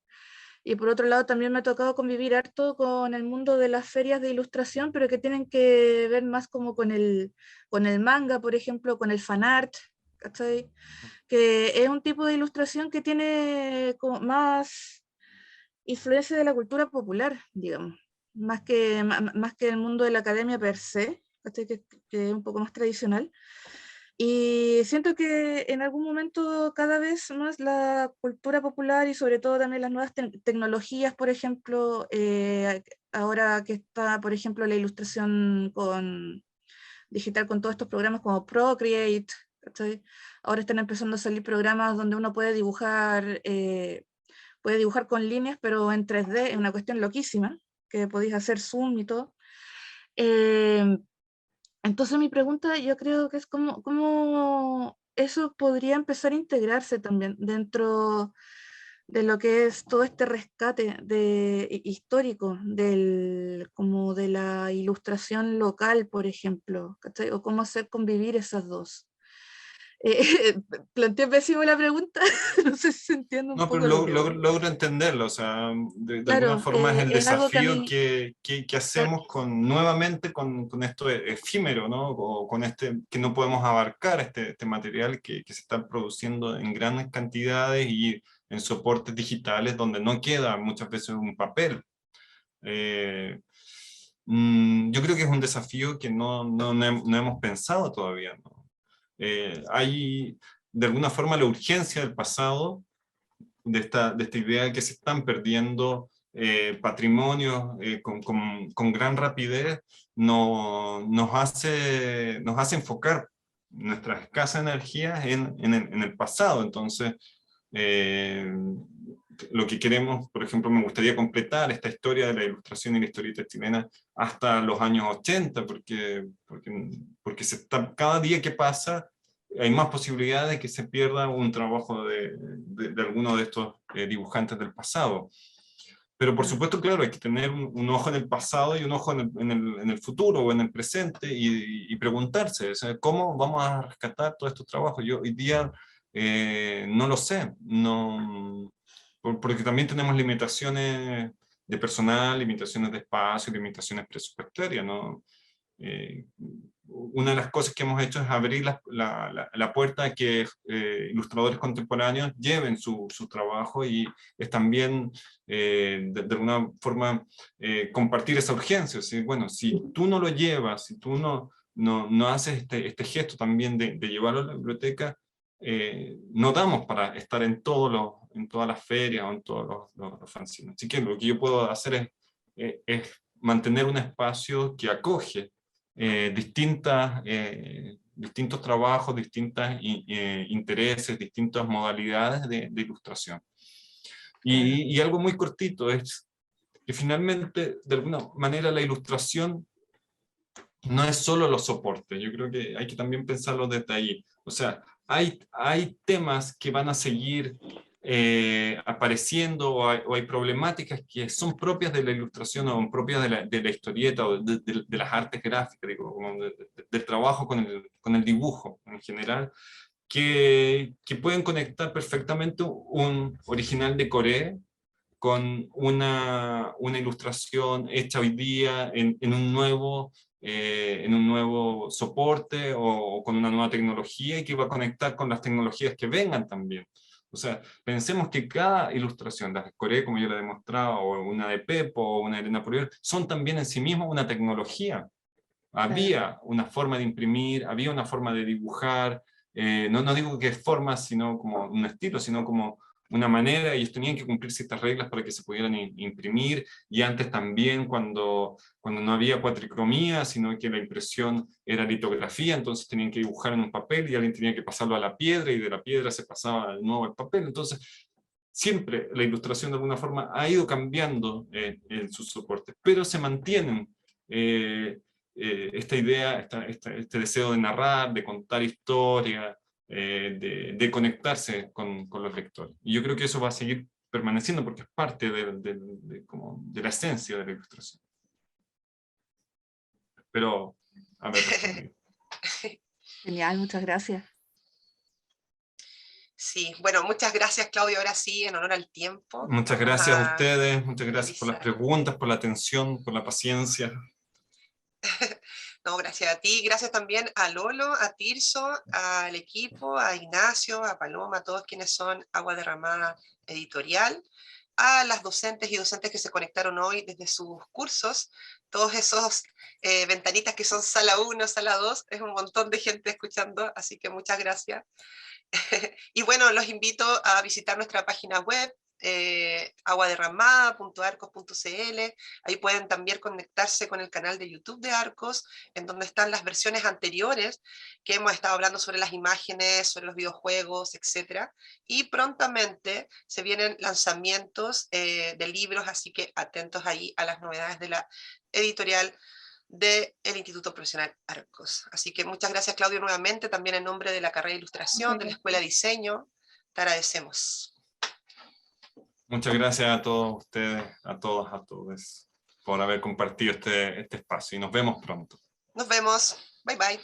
Y por otro lado también me ha tocado convivir harto con el mundo de las ferias de ilustración, pero que tienen que ver más como con el manga, por ejemplo, con el fanart, ¿cachai? Que es un tipo de ilustración que tiene como más influencia de la cultura popular, digamos, más que el mundo de la academia per se, ¿cachai? Que es un poco más tradicional. Y siento que en algún momento cada vez más la cultura popular y sobre todo también las nuevas tecnologías, por ejemplo, ahora que está, por ejemplo, la ilustración digital con todos estos programas como Procreate, ¿cachai? Ahora están empezando a salir programas donde uno puede dibujar con líneas, pero en 3D, es una cuestión loquísima, que podéis hacer zoom y todo. Entonces mi pregunta yo creo que es cómo eso podría empezar a integrarse también dentro de lo que es todo este rescate histórico como de la ilustración local, por ejemplo, ¿cachai? O cómo hacer convivir esas dos. Planteé pésimo la pregunta, no sé si se entiende un No, pero poco lo que voy. logro entenderlo, o sea, de alguna Claro, forma es el es algo que a desafío mí, que hacemos nuevamente con esto efímero, ¿no? O con este, que no podemos abarcar, este material que se está produciendo en grandes cantidades y en soportes digitales donde no queda muchas veces un papel. Eh, yo creo que es un desafío que no hemos pensado todavía, ¿no? Hay de alguna forma la urgencia del pasado, de esta idea de que se están perdiendo patrimonios con gran rapidez, nos hace enfocar nuestra escasa energía en el pasado. Entonces, eh, lo que queremos, por ejemplo, me gustaría completar esta historia de la ilustración y la historieta chilena hasta los años 80, porque cada día que pasa hay más posibilidades de que se pierda un trabajo de alguno de estos dibujantes del pasado. Pero por supuesto, claro, hay que tener un ojo en el pasado y un ojo en el futuro o en el presente y preguntarse, o sea, ¿cómo vamos a rescatar todos estos trabajos? Yo hoy día no lo sé, porque también tenemos limitaciones de personal, limitaciones de espacio, limitaciones presupuestarias, ¿no? Una de las cosas que hemos hecho es abrir la puerta a que ilustradores contemporáneos lleven su trabajo y es también de alguna forma compartir esa urgencia. ¿Sí? Bueno, si tú no lo llevas, si tú no haces este gesto también de llevarlo a la biblioteca, no damos para estar en todas las ferias o en todos los fanzines. Así que lo que yo puedo hacer es mantener un espacio que acoge distintos trabajos, distintos intereses, distintas modalidades de ilustración. Y algo muy cortito es que finalmente, de alguna manera, la ilustración no es solo los soportes. Yo creo que hay que también pensarlo desde ahí. O sea, hay temas que van a seguir apareciendo o hay problemáticas que son propias de la ilustración o propias de la historieta o de las artes gráficas, digo, como del trabajo con el dibujo en general, que pueden conectar perfectamente un original de Corea con una ilustración hecha hoy día en un nuevo soporte o con una nueva tecnología y que va a conectar con las tecnologías que vengan también. O sea, pensemos que cada ilustración, las de Corea, como yo le he demostrado, o una de Pepo, o una de Elena Puriel, son también en sí mismas una tecnología. Había una forma de imprimir, había una forma de dibujar, no digo que forma, sino como un estilo, sino como una manera, y ellos tenían que cumplir ciertas reglas para que se pudieran imprimir, y antes también cuando no había cuatricromía, sino que la impresión era litografía, entonces tenían que dibujar en un papel y alguien tenía que pasarlo a la piedra y de la piedra se pasaba de nuevo al papel, entonces siempre la ilustración de alguna forma ha ido cambiando en sus soportes, pero se mantienen esta idea, este deseo de narrar, de contar historia, de conectarse con los lectores. Y yo creo que eso va a seguir permaneciendo porque es parte como de la esencia de la ilustración. Espero haber respondido. Genial, muchas gracias. Sí, bueno, muchas gracias, Claudio, ahora sí, en honor al tiempo. Muchas Vamos gracias a a ustedes, muchas gracias por las finalizar. preguntas, por la atención, por la paciencia. No, gracias a ti, gracias también a Lolo, a Tirso, al equipo, a Ignacio, a Paloma, a todos quienes son Agua Derramada Editorial, a las docentes y docentes que se conectaron hoy desde sus cursos, todos esos ventanitas que son sala 1, sala 2, es un montón de gente escuchando, así que muchas gracias. Y bueno, los invito a visitar nuestra página web, aguaderramada.arcos.cl. Ahí pueden también conectarse con el canal de YouTube de Arcos, en donde están las versiones anteriores que hemos estado hablando sobre las imágenes, sobre los videojuegos, etc. Y prontamente se vienen lanzamientos de libros, así que atentos ahí a las novedades de la editorial del Instituto Profesional Arcos. Así que muchas gracias, Claudio, nuevamente, también en nombre de la carrera de Ilustración, de la Escuela de Diseño, te agradecemos. Muchas gracias a todos ustedes, a todas, a todos, por haber compartido este espacio y nos vemos pronto. Nos vemos. Bye, bye.